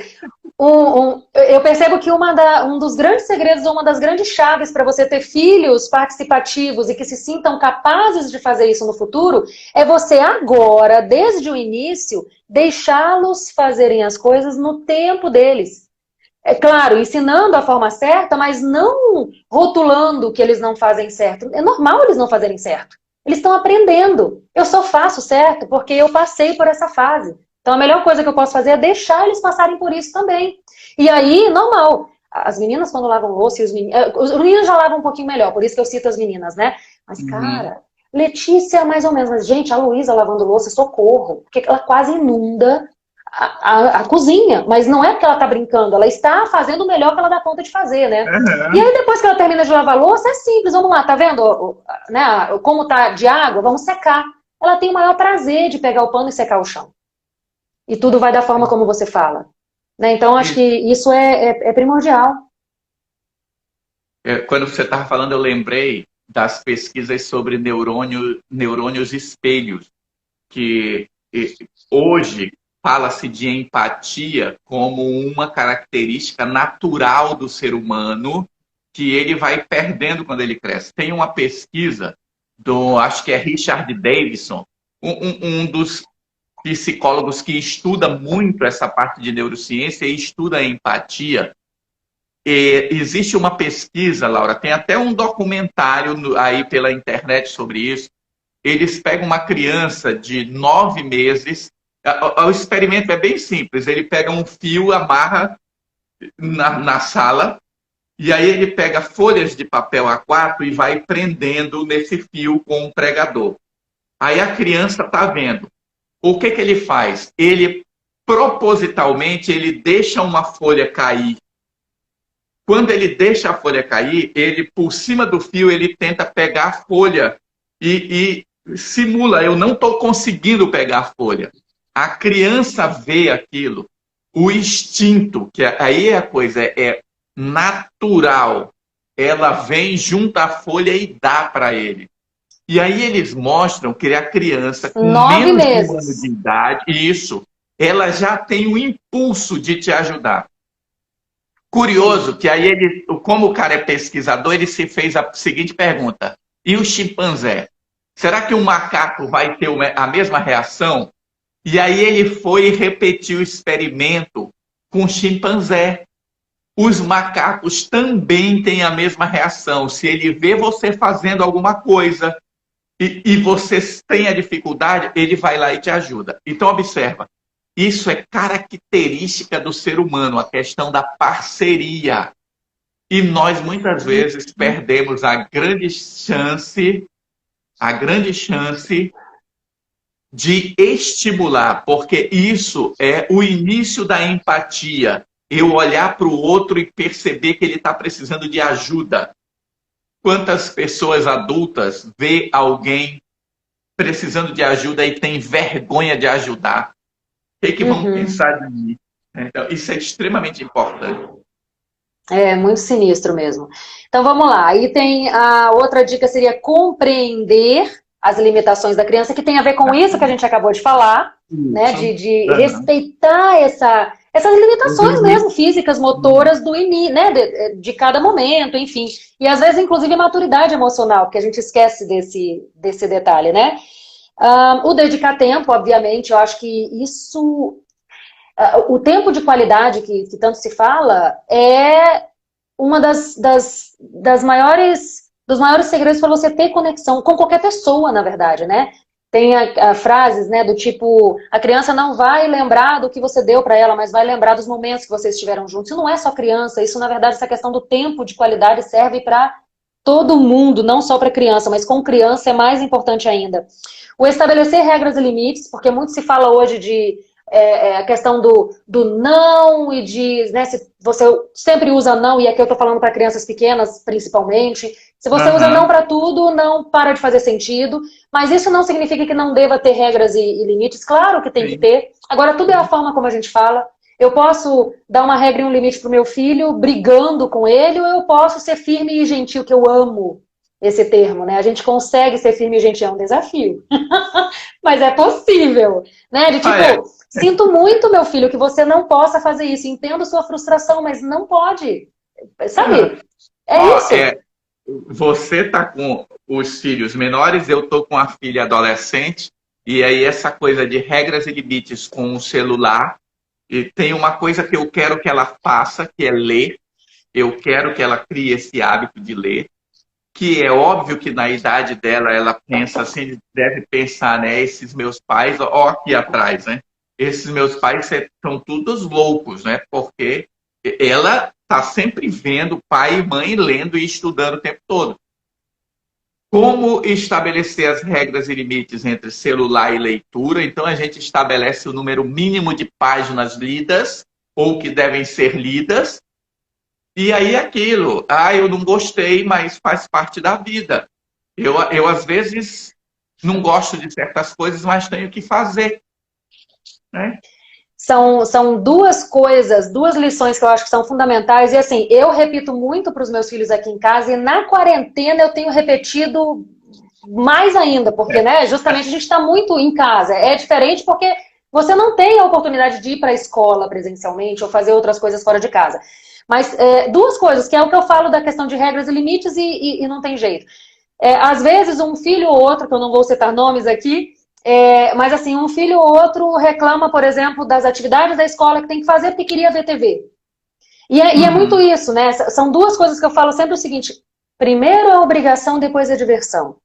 Eu percebo que um dos grandes segredos, uma das grandes chaves para você ter filhos participativos e que se sintam capazes de fazer isso no futuro, é você agora, desde o início, deixá-los fazerem as coisas no tempo deles. É claro, ensinando a forma certa, mas não rotulando que eles não fazem certo. É normal eles não fazerem certo. Eles estão aprendendo. Eu só faço certo porque eu passei por essa fase. Então a melhor coisa que eu posso fazer é deixar eles passarem por isso também. E aí, normal. As meninas quando lavam louça, e os meninos já lavam um pouquinho melhor, por isso que eu cito as meninas, né? Mas, cara, Letícia mais ou menos. Mas, gente, a Luísa lavando louça, socorro. Porque ela quase inunda a cozinha, mas não é porque ela tá brincando, ela está fazendo o melhor que ela dá conta de fazer, né? Uhum. E aí depois que ela termina de lavar a louça, é simples, vamos lá, tá vendo né, como tá de água? Vamos secar. Ela tem o maior prazer de pegar o pano e secar o chão. E tudo vai da forma como você fala. Né? Então, acho que isso é primordial. Quando você estava falando, eu lembrei das pesquisas sobre neurônios espelhos, que hoje fala-se de empatia como uma característica natural do ser humano que ele vai perdendo quando ele cresce. Tem uma pesquisa acho que é Richard Davidson, um dos psicólogos que estuda muito essa parte de neurociência e estuda a empatia. Existe uma pesquisa, Laura, tem até um documentário aí pela internet sobre isso. Eles pegam uma criança de 9 meses. O experimento é bem simples. Ele pega um fio, amarra na sala, e aí ele pega folhas de papel A4 e vai prendendo nesse fio com um pregador. Aí a criança está vendo. O que ele faz? Ele, propositalmente, ele deixa uma folha cair. Quando ele deixa a folha cair, ele, por cima do fio, ele tenta pegar a folha e simula, eu não estou conseguindo pegar a folha. A criança vê aquilo, o instinto, que aí é a coisa, é natural. Ela vem, junta a folha e dá para ele. E aí eles mostram que a criança com 9 menos meses. de 1 ano de idade, isso, ela já tem o impulso de te ajudar. Curioso que aí ele, como o cara é pesquisador, ele se fez a seguinte pergunta: e o chimpanzé? Será que o macaco vai ter a mesma reação? E aí ele foi e repetiu o experimento com o chimpanzé. Os macacos também têm a mesma reação. Se ele vê você fazendo alguma coisa e você tem a dificuldade, ele vai lá e te ajuda. Então, observa. Isso é característica do ser humano, a questão da parceria. E nós, muitas vezes, perdemos a grande chance de estimular, porque isso é o início da empatia. Eu olhar para o outro e perceber que ele está precisando de ajuda. Quantas pessoas adultas vê alguém precisando de ajuda e tem vergonha de ajudar? O que vão pensar de mim? Então, isso é extremamente importante. É muito sinistro mesmo. Então vamos lá. Aí tem a outra dica, seria compreender as limitações da criança, que tem a ver com isso que a gente acabou de falar, né? De respeitar essas limitações mesmo, físicas, motoras do né? de cada momento, enfim. E às vezes, inclusive, a maturidade emocional, porque a gente esquece desse detalhe, né? O dedicar tempo, obviamente, eu acho que isso... O tempo de qualidade que tanto se fala é uma dos maiores segredos para você ter conexão com qualquer pessoa, na verdade, né? Tem frases, né, do tipo, a criança não vai lembrar do que você deu para ela, mas vai lembrar dos momentos que vocês estiveram juntos. Isso não é só criança, isso, na verdade, essa questão do tempo de qualidade serve para todo mundo, não só para criança, mas com criança é mais importante ainda. O estabelecer regras e limites, porque muito se fala hoje de a questão do não e de, né, se você sempre usa não, e aqui eu tô falando para crianças pequenas, principalmente. Se você usa não para tudo, não para de fazer sentido. Mas isso não significa que não deva ter regras e limites. Claro que tem que ter. Agora, tudo é a forma como a gente fala. Eu posso dar uma regra e um limite pro meu filho, brigando com ele, ou eu posso ser firme e gentil, que eu amo esse termo, né? A gente consegue ser firme e gentil, é um desafio. Mas é possível, né? De tipo, sinto muito, meu filho, que você não possa fazer isso. Entendo sua frustração, mas não pode. Sabe? Isso. Você tá com os filhos menores, eu tô com a filha adolescente, e aí essa coisa de regras e limites com o celular, e tem uma coisa que eu quero que ela faça, que é ler. Eu quero que ela crie esse hábito de ler, que é óbvio que na idade dela ela pensa assim, deve pensar, né? Esses meus pais, ó aqui atrás, né? Esses meus pais são todos loucos, né? Porque ela está sempre vendo pai e mãe lendo e estudando o tempo todo. Como estabelecer as regras e limites entre celular e leitura? Então a gente estabelece o número mínimo de páginas lidas ou que devem ser lidas. E aí aquilo, eu não gostei, mas faz parte da vida. Eu às vezes não gosto de certas coisas, mas tenho que fazer, né? São duas coisas, duas lições que eu acho que são fundamentais. E assim, eu repito muito para os meus filhos aqui em casa, e na quarentena eu tenho repetido mais ainda, porque, né, justamente a gente está muito em casa. É diferente porque você não tem a oportunidade de ir para a escola presencialmente ou fazer outras coisas fora de casa. Mas duas coisas, que é o que eu falo da questão de regras e limites e não tem jeito. Às vezes um filho ou outro, que eu não vou citar nomes aqui, mas assim, um filho ou outro reclama, por exemplo, das atividades da escola que tem que fazer porque queria ver TV. E é muito isso, né? São duas coisas que eu falo sempre o seguinte: primeiro a obrigação, depois a diversão.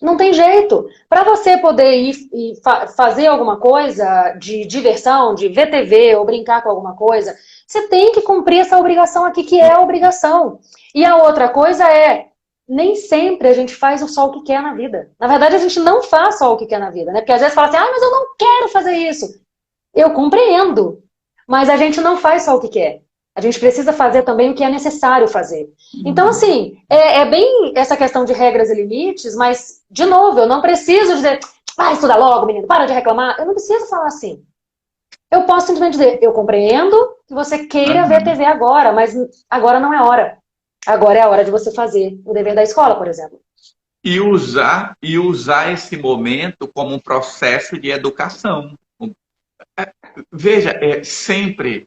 Não tem jeito. Para você poder ir e fazer alguma coisa de diversão, de ver TV ou brincar com alguma coisa, você tem que cumprir essa obrigação aqui, que é a obrigação. E a outra coisa nem sempre a gente faz só o que quer na vida. Na verdade, a gente não faz só o que quer na vida, né? Porque às vezes fala assim, mas eu não quero fazer isso. Eu compreendo. Mas a gente não faz só o que quer. A gente precisa fazer também o que é necessário fazer. Então, assim, é bem essa questão de regras e limites, mas, de novo, eu não preciso dizer, vai estudar logo, menino, para de reclamar. Eu não preciso falar assim. Eu posso simplesmente dizer, eu compreendo que você queira ver TV agora, mas agora não é hora. Agora é a hora de você fazer o dever da escola, por exemplo. E usar esse momento como um processo de educação. Veja, sempre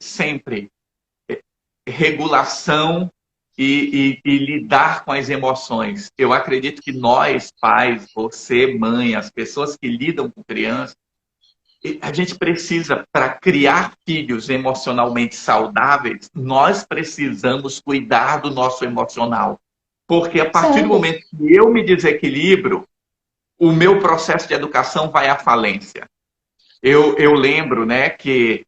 regulação e lidar com as emoções. Eu acredito que nós, pais, você, mãe, as pessoas que lidam com crianças, a gente precisa, para criar filhos emocionalmente saudáveis, nós precisamos cuidar do nosso emocional. Porque a partir do momento que eu me desequilibro, o meu processo de educação vai à falência. Eu lembro, né, que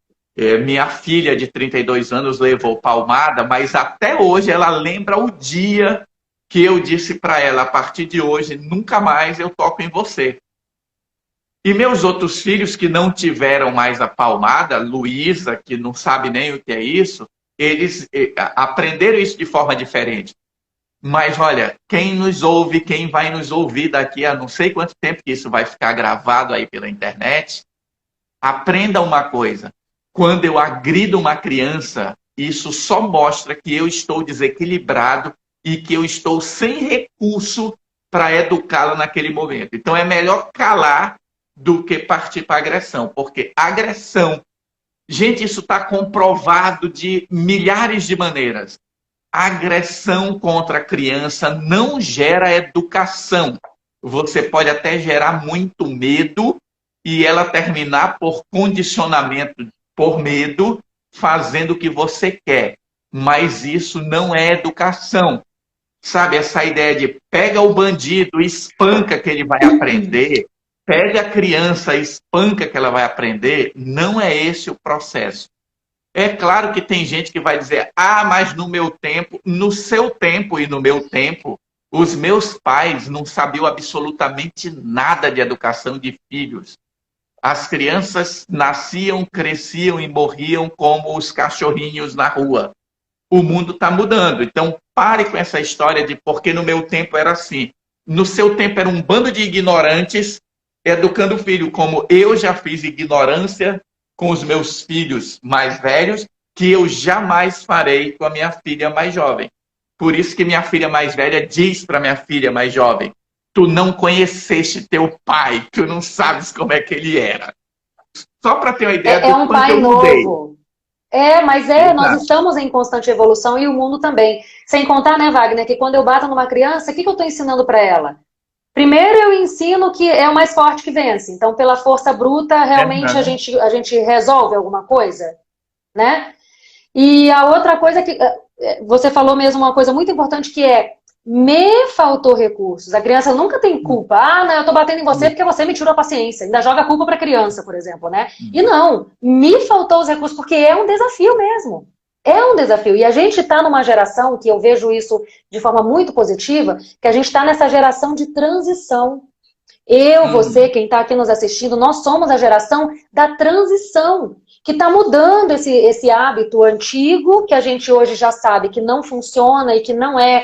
minha filha de 32 anos levou palmada, mas até hoje ela lembra o dia que eu disse para ela, a partir de hoje, nunca mais eu toco em você. E meus outros filhos que não tiveram mais a palmada, Luísa, que não sabe nem o que é isso, eles aprenderam isso de forma diferente. Mas olha, quem nos ouve, quem vai nos ouvir daqui a não sei quanto tempo que isso vai ficar gravado aí pela internet, aprenda uma coisa. Quando eu agrido uma criança, isso só mostra que eu estou desequilibrado e que eu estou sem recurso para educá-la naquele momento. Então é melhor calar do que partir para agressão, porque agressão, gente, isso está comprovado de milhares de maneiras. Agressão contra a criança não gera educação. Você pode até gerar muito medo e ela terminar por condicionamento, por medo, fazendo o que você quer. Mas isso não é educação. Sabe, essa ideia de pega o bandido, espanca que ele vai aprender, pega a criança, espanca que ela vai aprender, não é esse o processo. É claro que tem gente que vai dizer, mas no meu tempo, no seu tempo e no meu tempo, os meus pais não sabiam absolutamente nada de educação de filhos. as crianças nasciam, cresciam e morriam como os cachorrinhos na rua. O mundo está mudando. Então, pare com essa história de porque no meu tempo era assim. No seu tempo era um bando de ignorantes educando o filho, como eu já fiz ignorância com os meus filhos mais velhos, que eu jamais farei com a minha filha mais jovem. Por isso que minha filha mais velha diz para minha filha mais jovem: tu não conheceste teu pai, tu não sabes como é que ele era. Só para ter uma ideia É do um quanto pai eu mudei. novo. Mas nós Exato. estamos em constante evolução e o mundo também. Sem contar, né, Wagner, que quando eu bato numa criança, o que eu estou ensinando para ela? Primeiro eu ensino que é o mais forte que vence. Então, pela força bruta, realmente Uhum. a gente resolve alguma coisa, né? E a outra coisa que você falou mesmo uma coisa muito importante que é me faltou recursos. A criança nunca tem culpa. Ah, não, eu tô batendo em você porque você me tirou a paciência. Ainda joga a culpa pra criança, por exemplo, né? E não, me faltou os recursos porque é um desafio mesmo. É um desafio. E a gente está numa geração, que eu vejo isso de forma muito positiva, que a gente está nessa geração de transição. Eu, você, quem está aqui nos assistindo, nós somos a geração da transição, que está mudando esse hábito antigo, que a gente hoje já sabe que não funciona e que não é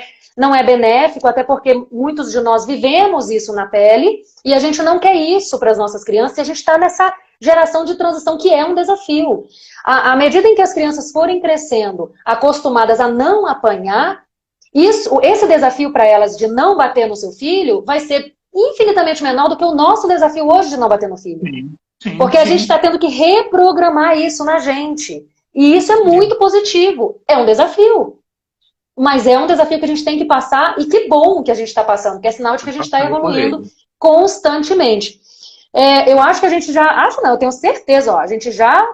benéfico, até porque muitos de nós vivemos isso na pele, e a gente não quer isso para as nossas crianças, e a gente está nessa geração de transição que é um desafio. À medida em que as crianças forem crescendo, acostumadas a não apanhar, esse desafio para elas de não bater no seu filho vai ser infinitamente menor do que o nosso desafio hoje de não bater no filho. Sim, sim, Porque a sim. gente está tendo que reprogramar isso na gente. E isso é muito positivo. É um desafio. Mas é um desafio que a gente tem que passar, e que bom que a gente está passando, porque é sinal de que a gente está evoluindo constantemente. Eu acho que a gente já... Acho não, eu tenho certeza, ó, a gente já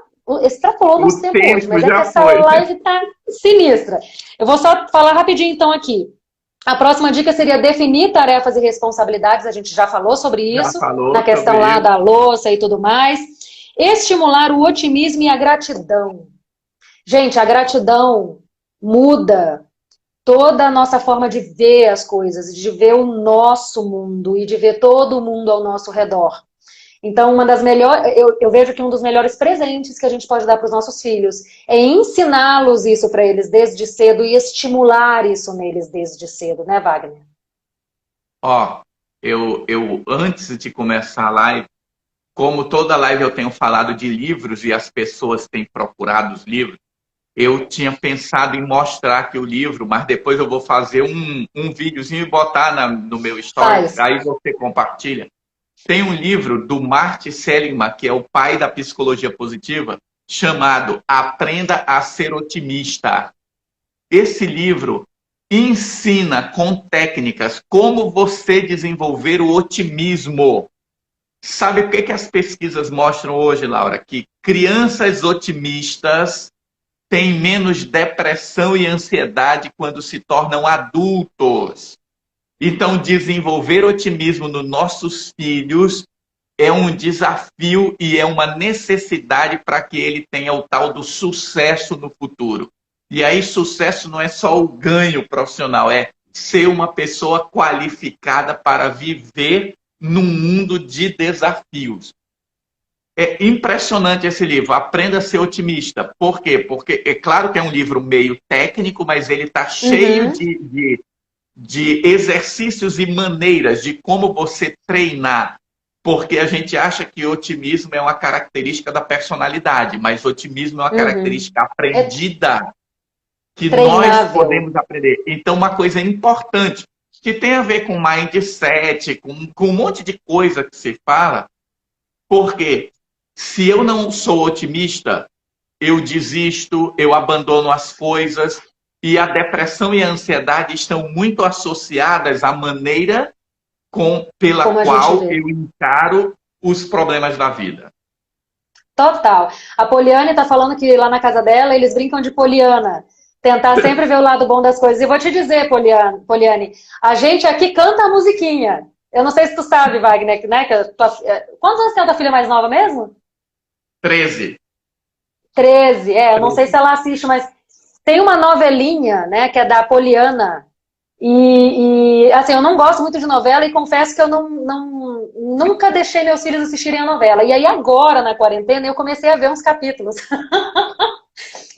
extrapolou nosso tempo hoje, mas é que essa live tá sinistra. Eu vou só falar rapidinho então aqui. A próxima dica seria definir tarefas e responsabilidades, a gente já falou sobre isso, na questão lá da louça e tudo mais. Estimular o otimismo e a gratidão. Gente, a gratidão muda toda a nossa forma de ver as coisas, de ver o nosso mundo e de ver todo mundo ao nosso redor. Então, uma das melhores, eu vejo que um dos melhores presentes que a gente pode dar para os nossos filhos é ensiná-los isso para eles desde cedo e estimular isso neles desde cedo, né, Wagner? Ó, eu antes de começar a live, como toda live eu tenho falado de livros e as pessoas têm procurado os livros, eu tinha pensado em mostrar aqui o livro, mas depois eu vou fazer um videozinho e botar no meu story, aí você compartilha. Tem um livro do Martin Seligman, que é o pai da psicologia positiva, chamado Aprenda a Ser Otimista. Esse livro ensina com técnicas como você desenvolver o otimismo. Sabe o que as pesquisas mostram hoje, Laura? Que crianças otimistas têm menos depressão e ansiedade quando se tornam adultos. Então, desenvolver otimismo nos nossos filhos é um desafio e é uma necessidade para que ele tenha o tal do sucesso no futuro. E aí, sucesso não é só o ganho profissional, é ser uma pessoa qualificada para viver num mundo de desafios. É impressionante esse livro, Aprenda a Ser Otimista. Por quê? Porque é claro que é um livro meio técnico, mas ele está cheio de exercícios e maneiras de como você treinar. Porque a gente acha que otimismo é uma característica da personalidade, mas otimismo é uma característica aprendida que nós podemos aprender. Então, uma coisa importante, que tem a ver com mindset, com um monte de coisa que se fala, porque se eu não sou otimista, eu desisto, eu abandono as coisas, e a depressão e a ansiedade estão muito associadas à maneira pela qual eu encaro os problemas da vida. Total. A Poliane está falando que lá na casa dela eles brincam de Poliana. Tentar sempre ver o lado bom das coisas. E vou te dizer, Poliane, a gente aqui canta a musiquinha. Eu não sei se tu sabe, Wagner, né? Quantos anos tem a tua filha mais nova mesmo? 13. 13, eu não sei se ela assiste, mas tem uma novelinha, né, que é da Poliana, Assim, eu não gosto muito de novela e confesso que eu nunca deixei meus filhos assistirem a novela. E aí agora, na quarentena, eu comecei a ver uns capítulos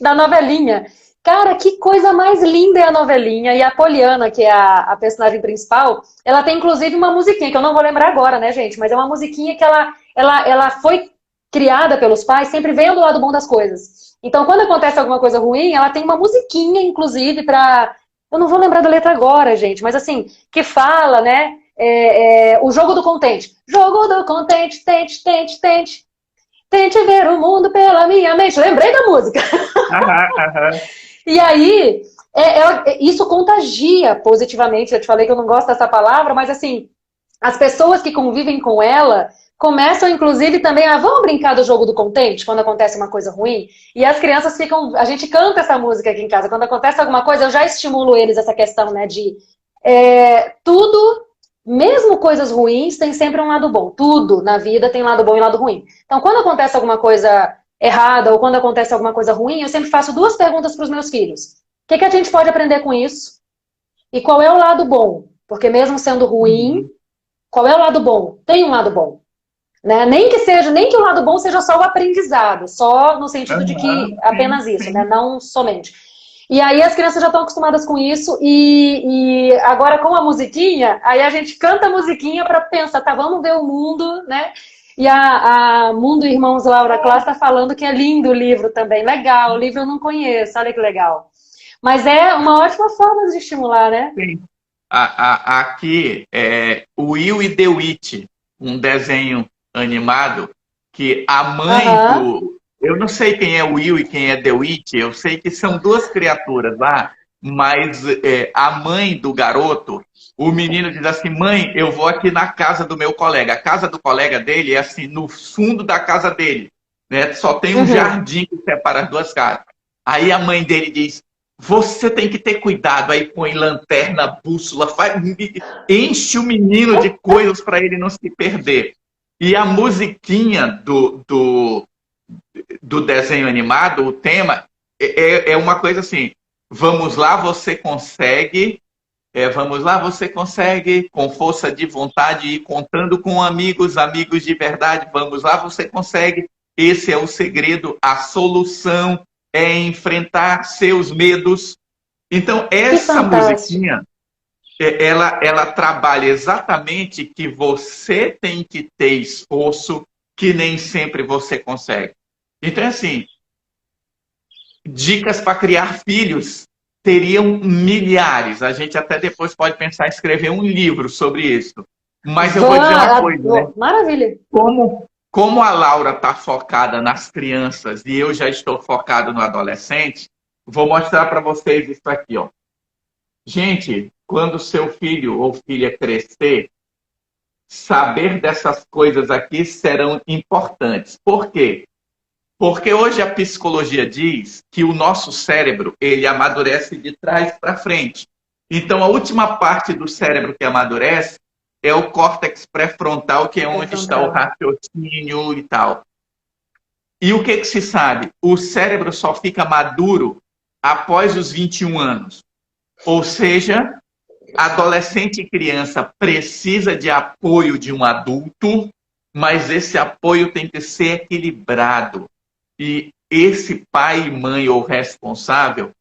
da novelinha. Cara, que coisa mais linda é a novelinha. E a Poliana, que é a personagem principal, ela tem inclusive uma musiquinha, que eu não vou lembrar agora, né, gente? Mas é uma musiquinha que ela foi criada pelos pais, sempre vendo o lado bom das coisas. Então, quando acontece alguma coisa ruim, ela tem uma musiquinha, inclusive, pra. Eu não vou lembrar da letra agora, gente, mas assim, que fala, né? O jogo do contente. Jogo do contente, tente, tente, tente. Tente ver o mundo pela minha mente. Lembrei da música. Aham, aham. E aí, isso contagia positivamente. Eu te falei que eu não gosto dessa palavra, mas assim, as pessoas que convivem com ela começam, inclusive, também a vamos brincar do jogo do contente, quando acontece uma coisa ruim. E as crianças ficam. A gente canta essa música aqui em casa. Quando acontece alguma coisa, eu já estimulo eles essa questão, né? De tudo, mesmo coisas ruins, tem sempre um lado bom. Tudo na vida tem lado bom e lado ruim. Então, quando acontece alguma coisa errada ou quando acontece alguma coisa ruim, eu sempre faço duas perguntas para os meus filhos. O que a gente pode aprender com isso? E qual é o lado bom? Porque mesmo sendo ruim, qual é o lado bom? Tem um lado bom. Né? Nem que o lado bom seja só o aprendizado, só no sentido de que apenas isso, né? Não somente. E aí as crianças já estão acostumadas com isso e agora com a musiquinha, aí a gente canta a musiquinha para pensar, tá, vamos ver o mundo, né? E a Mundo Irmãos Laura Class está falando que é lindo o livro também, legal, o livro eu não conheço, olha que legal. Mas é uma ótima forma de estimular, né? Sim. Aqui é Will e The Witch, um desenho animado que a mãe do. Eu não sei quem é Will e quem é The Witch, eu sei que são duas criaturas lá, mas a mãe do garoto, o menino diz assim: mãe, eu vou aqui na casa do meu colega. A casa do colega dele é assim, no fundo da casa dele, né? Só tem um jardim que separa as duas casas. Aí a mãe dele diz: você tem que ter cuidado, aí põe lanterna, bússola, enche o menino de coisas para ele não se perder. E a musiquinha do desenho animado, o tema, é uma coisa assim: vamos lá, você consegue, vamos lá, você consegue, com força de vontade e contando com amigos, amigos de verdade, vamos lá, você consegue. Esse é o segredo, a solução é enfrentar seus medos. Então, essa musiquinha, ela trabalha exatamente que você tem que ter esforço que nem sempre você consegue. Então, assim, dicas para criar filhos teriam milhares. A gente até depois pode pensar em escrever um livro sobre isso. Mas eu vou dizer uma coisa, né? Maravilha. Como a Laura está focada nas crianças e eu já estou focado no adolescente, vou mostrar para vocês isso aqui, ó. Gente, quando seu filho ou filha crescer, saber dessas coisas aqui serão importantes. Por quê? Porque hoje a psicologia diz que o nosso cérebro, ele amadurece de trás para frente. Então, a última parte do cérebro que amadurece é o córtex pré-frontal, que é onde está o raciocínio e tal. E o que se sabe? O cérebro só fica maduro após os 21 anos. Ou seja, adolescente e criança precisa de apoio de um adulto, mas esse apoio tem que ser equilibrado. E esse pai e mãe ou responsável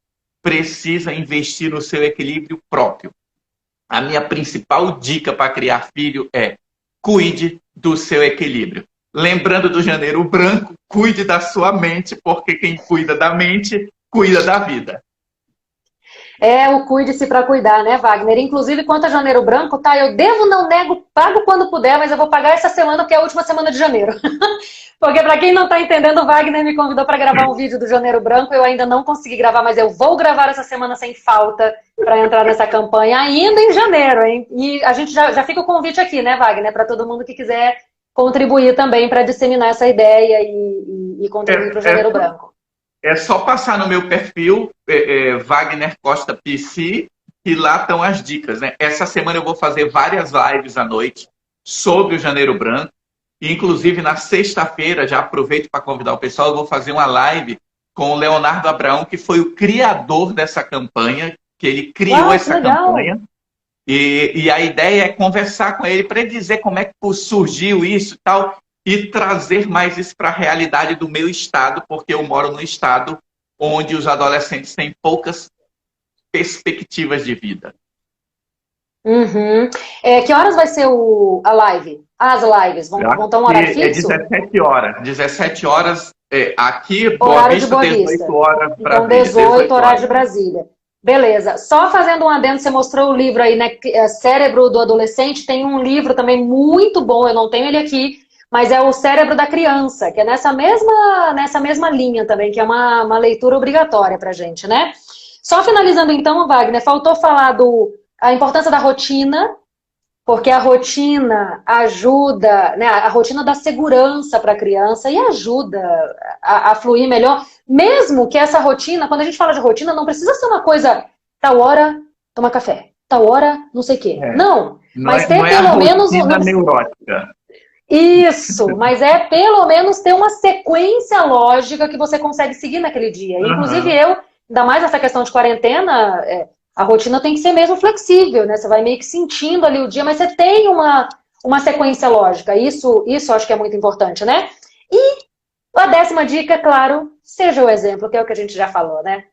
precisa investir no seu equilíbrio próprio. A minha principal dica para criar filho é: cuide do seu equilíbrio. Lembrando do Janeiro Branco, cuide da sua mente, porque quem cuida da mente, cuida da vida. O cuide-se para cuidar, né, Wagner? Inclusive, quanto a Janeiro Branco, tá? Eu devo, não nego, pago quando puder, mas eu vou pagar essa semana, porque é a última semana de janeiro. Porque, para quem não está entendendo, o Wagner me convidou para gravar um vídeo do Janeiro Branco. Eu ainda não consegui gravar, mas eu vou gravar essa semana sem falta para entrar nessa campanha ainda em janeiro, hein? E a gente já fica o convite aqui, né, Wagner? Para todo mundo que quiser contribuir também para disseminar essa ideia e contribuir para o Janeiro Branco. É só passar no meu perfil, Wagner Costa PC, e lá estão as dicas, né? Essa semana eu vou fazer várias lives à noite sobre o Janeiro Branco. E, inclusive, na sexta-feira, já aproveito para convidar o pessoal, eu vou fazer uma live com o Leonardo Abraão, que foi o criador dessa campanha, que ele criou Uau, que essa legal. campanha. E a ideia é conversar com ele para ele dizer como é que surgiu isso e tal, e trazer mais isso para a realidade do meu estado, porque eu moro num estado onde os adolescentes têm poucas perspectivas de vida. Uhum. Que horas vai ser a live? As lives vão ter um horário É fixo? 17 horas. 17 horas aqui, Boa Horário de Vista, Boa 18 Vista. horas Então, Brasília. 18 horário de Brasília. Beleza. Só fazendo um adendo, você mostrou o livro aí, né? Cérebro do Adolescente. Tem um livro também muito bom, eu não tenho ele aqui, mas é o Cérebro da Criança, que é nessa mesma linha também, que é uma leitura obrigatória pra gente, né? Só finalizando então, Wagner, faltou falar a importância da rotina, porque a rotina ajuda, né, a rotina dá segurança para a criança e ajuda a fluir melhor. Mesmo que essa rotina, quando a gente fala de rotina, não precisa ser uma coisa, tal hora, tomar café, tal hora, não sei o quê. Não, mas ter pelo menos... Não é a rotina neurótica. Isso, mas é pelo menos ter uma sequência lógica que você consegue seguir naquele dia. Inclusive ainda mais essa questão de quarentena... A rotina tem que ser mesmo flexível, né? Você vai meio que sentindo ali o dia, mas você tem uma sequência lógica. Isso eu acho que é muito importante, né? E a 10ª dica, claro, seja o exemplo, que é o que a gente já falou, né?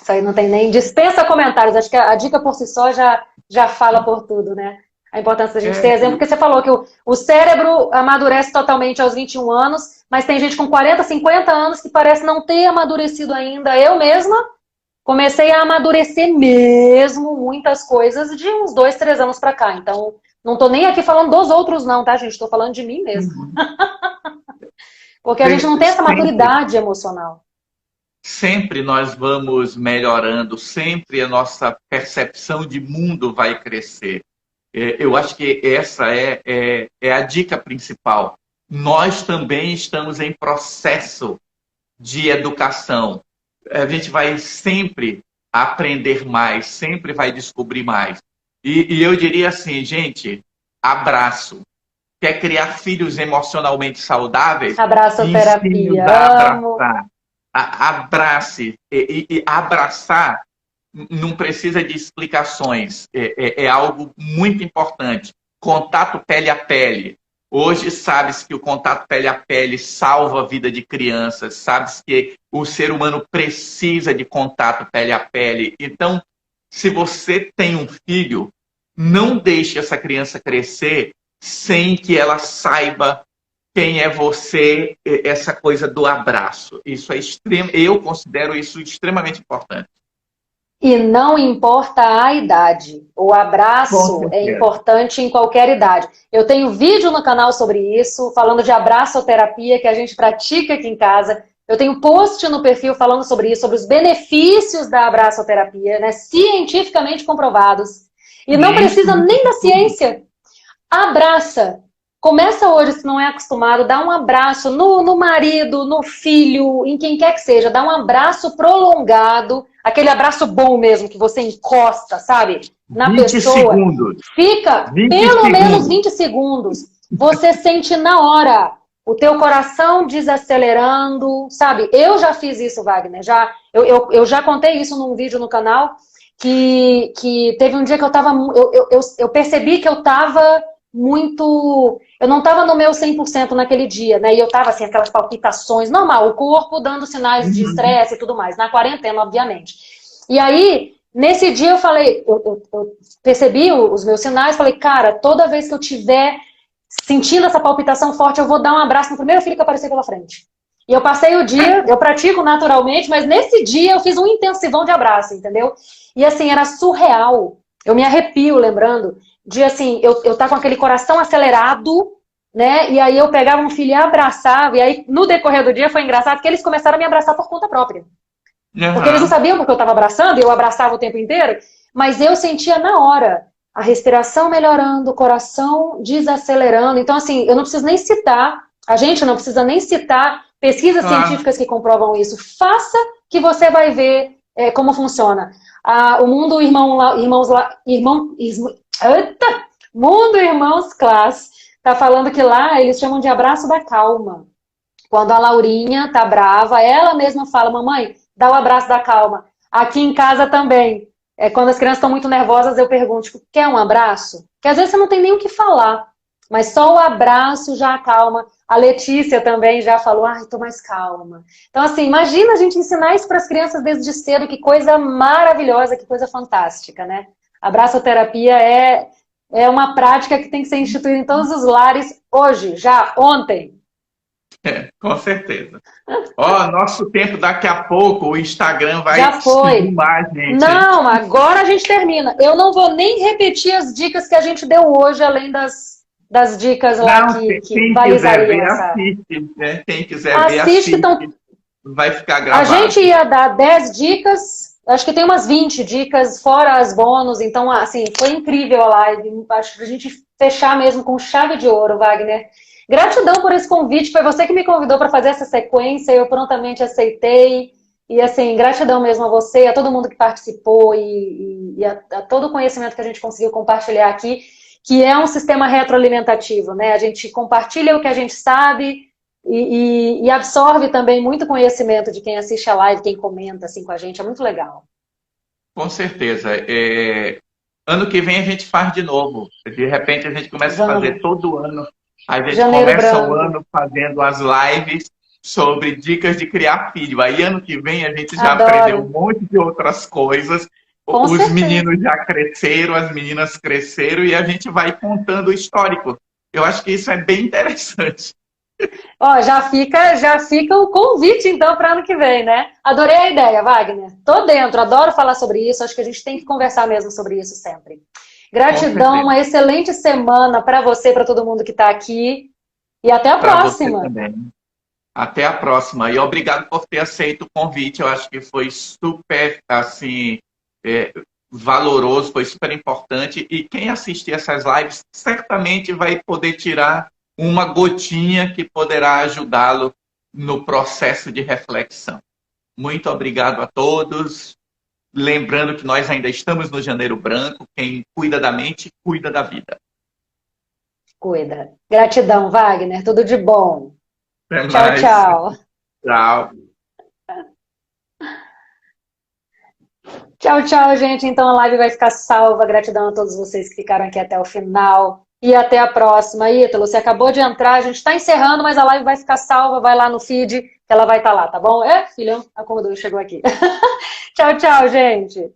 Isso aí não tem nem... Dispensa comentários. Acho que a dica por si só já fala por tudo, né? A importância da gente ter exemplo, porque você falou que o cérebro amadurece totalmente aos 21 anos, mas tem gente com 40, 50 anos que parece não ter amadurecido ainda. Eu mesma... comecei a amadurecer mesmo muitas coisas de uns 2, 3 anos pra cá. Então, não tô nem aqui falando dos outros não, tá, gente? Tô falando de mim mesmo. Porque a gente não tem essa maturidade emocional. Sempre nós vamos melhorando, sempre a nossa percepção de mundo vai crescer. Eu acho que essa é a dica principal. Nós também estamos em processo de educação. A gente vai sempre aprender mais, sempre vai descobrir mais. E eu diria assim, gente, abraço. Quer criar filhos emocionalmente saudáveis? Abraçoterapia. Abraçar. Abrace. E abraçar não precisa de explicações. É algo muito importante. Contato pele a pele. Hoje sabe-se que o contato pele a pele salva a vida de crianças, sabe-se que o ser humano precisa de contato pele a pele. Então, se você tem um filho, não deixe essa criança crescer sem que ela saiba quem é você, essa coisa do abraço. Isso é eu considero isso extremamente importante. E não importa a idade. O abraço é importante em qualquer idade. Eu tenho vídeo no canal sobre isso, falando de abraçoterapia, que a gente pratica aqui em casa. Eu tenho post no perfil falando sobre isso, sobre os benefícios da abraçoterapia, né, cientificamente comprovados. E não precisa nem da ciência. Abraça. Começa hoje, se não é acostumado, dá um abraço no marido, no filho, em quem quer que seja. Dá um abraço prolongado, aquele abraço bom mesmo, que você encosta, sabe? Na 20 pessoa. Segundos. Fica 20 pelo segundos. menos 20 segundos. Você sente na hora o teu coração desacelerando, sabe? Eu já fiz isso, Wagner. Eu já contei isso num vídeo no canal, que teve um dia que eu percebi que eu tava muito... Eu não estava no meu 100% naquele dia, né? E eu tava assim, aquelas palpitações, normal, o corpo dando sinais de estresse e tudo mais, na quarentena, obviamente. E aí, nesse dia eu falei, eu percebi os meus sinais, falei, cara, toda vez que eu tiver sentindo essa palpitação forte, eu vou dar um abraço no primeiro filho que aparecer pela frente. E eu passei o dia, eu pratico naturalmente, mas nesse dia eu fiz um intensivão de abraço, entendeu? E assim, era surreal. Eu me arrepio lembrando de assim, eu tá com aquele coração acelerado, né? E aí eu pegava um filho e abraçava, e aí no decorrer do dia foi engraçado que eles começaram a me abraçar por conta própria. Porque eles não sabiam porque eu estava abraçando, e eu abraçava o tempo inteiro, mas eu sentia na hora a respiração melhorando, o coração desacelerando. Então, assim, eu não preciso nem citar, a gente não precisa nem citar pesquisas científicas que comprovam isso. Faça que você vai ver como funciona. O Mundo Mundo Irmãos Class tá falando que lá eles chamam de abraço da calma. Quando a Laurinha tá brava, ela mesma fala, mamãe, dá o abraço da calma. Aqui em casa também. quando as crianças estão muito nervosas, eu pergunto, tipo, quer um abraço? Porque às vezes você não tem nem o que falar, mas só o abraço já acalma. A Letícia também já falou, ai, tô mais calma. Então, assim, imagina a gente ensinar isso para as crianças desde cedo, que coisa maravilhosa, que coisa fantástica, né? Abraçoterapia é uma prática que tem que ser instituída em todos os lares hoje, já, ontem. Com certeza. Ó, nosso tempo daqui a pouco, o Instagram vai Já foi. filmar a gente, hein? Não, agora a gente termina. Eu não vou nem repetir as dicas que a gente deu hoje, além das dicas lá Não, que quem quiser ver, balizariam essa. assiste, né? Quem quiser ver, Assiste que assiste. estão. Vai ficar A gente gravado. ia dar 10 dicas, acho que tem umas 20 dicas, fora as bônus, então, assim, foi incrível a live. Acho que a gente fechar mesmo com chave de ouro, Wagner. Gratidão por esse convite, foi você que me convidou para fazer essa sequência, eu prontamente aceitei. E, assim, gratidão mesmo a você, a todo mundo que participou e a todo o conhecimento que a gente conseguiu compartilhar aqui, que é um sistema retroalimentativo, né? A gente compartilha o que a gente sabe e absorve também muito conhecimento de quem assiste a live, quem comenta assim com a gente, é muito legal. Com certeza. Ano que vem a gente faz de novo. De repente a gente começa a fazer Vamos. todo ano. A gente Janeiro começa o Branco. ano fazendo as lives sobre dicas de criar filho. Aí ano que vem a gente já aprendeu um Adoro. monte de outras coisas. Com Os certeza. meninos já cresceram, as meninas cresceram e a gente vai contando o histórico. Eu acho que isso é bem interessante. Ó, já fica o convite, então, para ano que vem, né? Adorei a ideia, Wagner. Tô dentro, adoro falar sobre isso. Acho que a gente tem que conversar mesmo sobre isso sempre. Com Gratidão, certeza. uma excelente semana para você, para todo mundo que está aqui. E até a Para você próxima. também. Até a próxima. E obrigado por ter aceito o convite. Eu acho que foi super, assim, é, valoroso, foi super importante. E quem assistir essas lives certamente vai poder tirar uma gotinha que poderá ajudá-lo no processo de reflexão. Muito obrigado a todos. Lembrando que nós ainda estamos no Janeiro Branco. Quem cuida da mente, cuida da vida. Cuida. Gratidão, Wagner. Tudo de bom. Até Tchau, mais. tchau. Tchau. Tchau, tchau, gente. Então a live vai ficar salva. Gratidão a todos vocês que ficaram aqui até o final. E até a próxima. Ítalo, você acabou de entrar, a gente está encerrando, mas a live vai ficar salva. Vai lá no feed, que ela vai estar lá, tá bom? Filhão, acomodou, chegou aqui. Tchau, tchau, gente.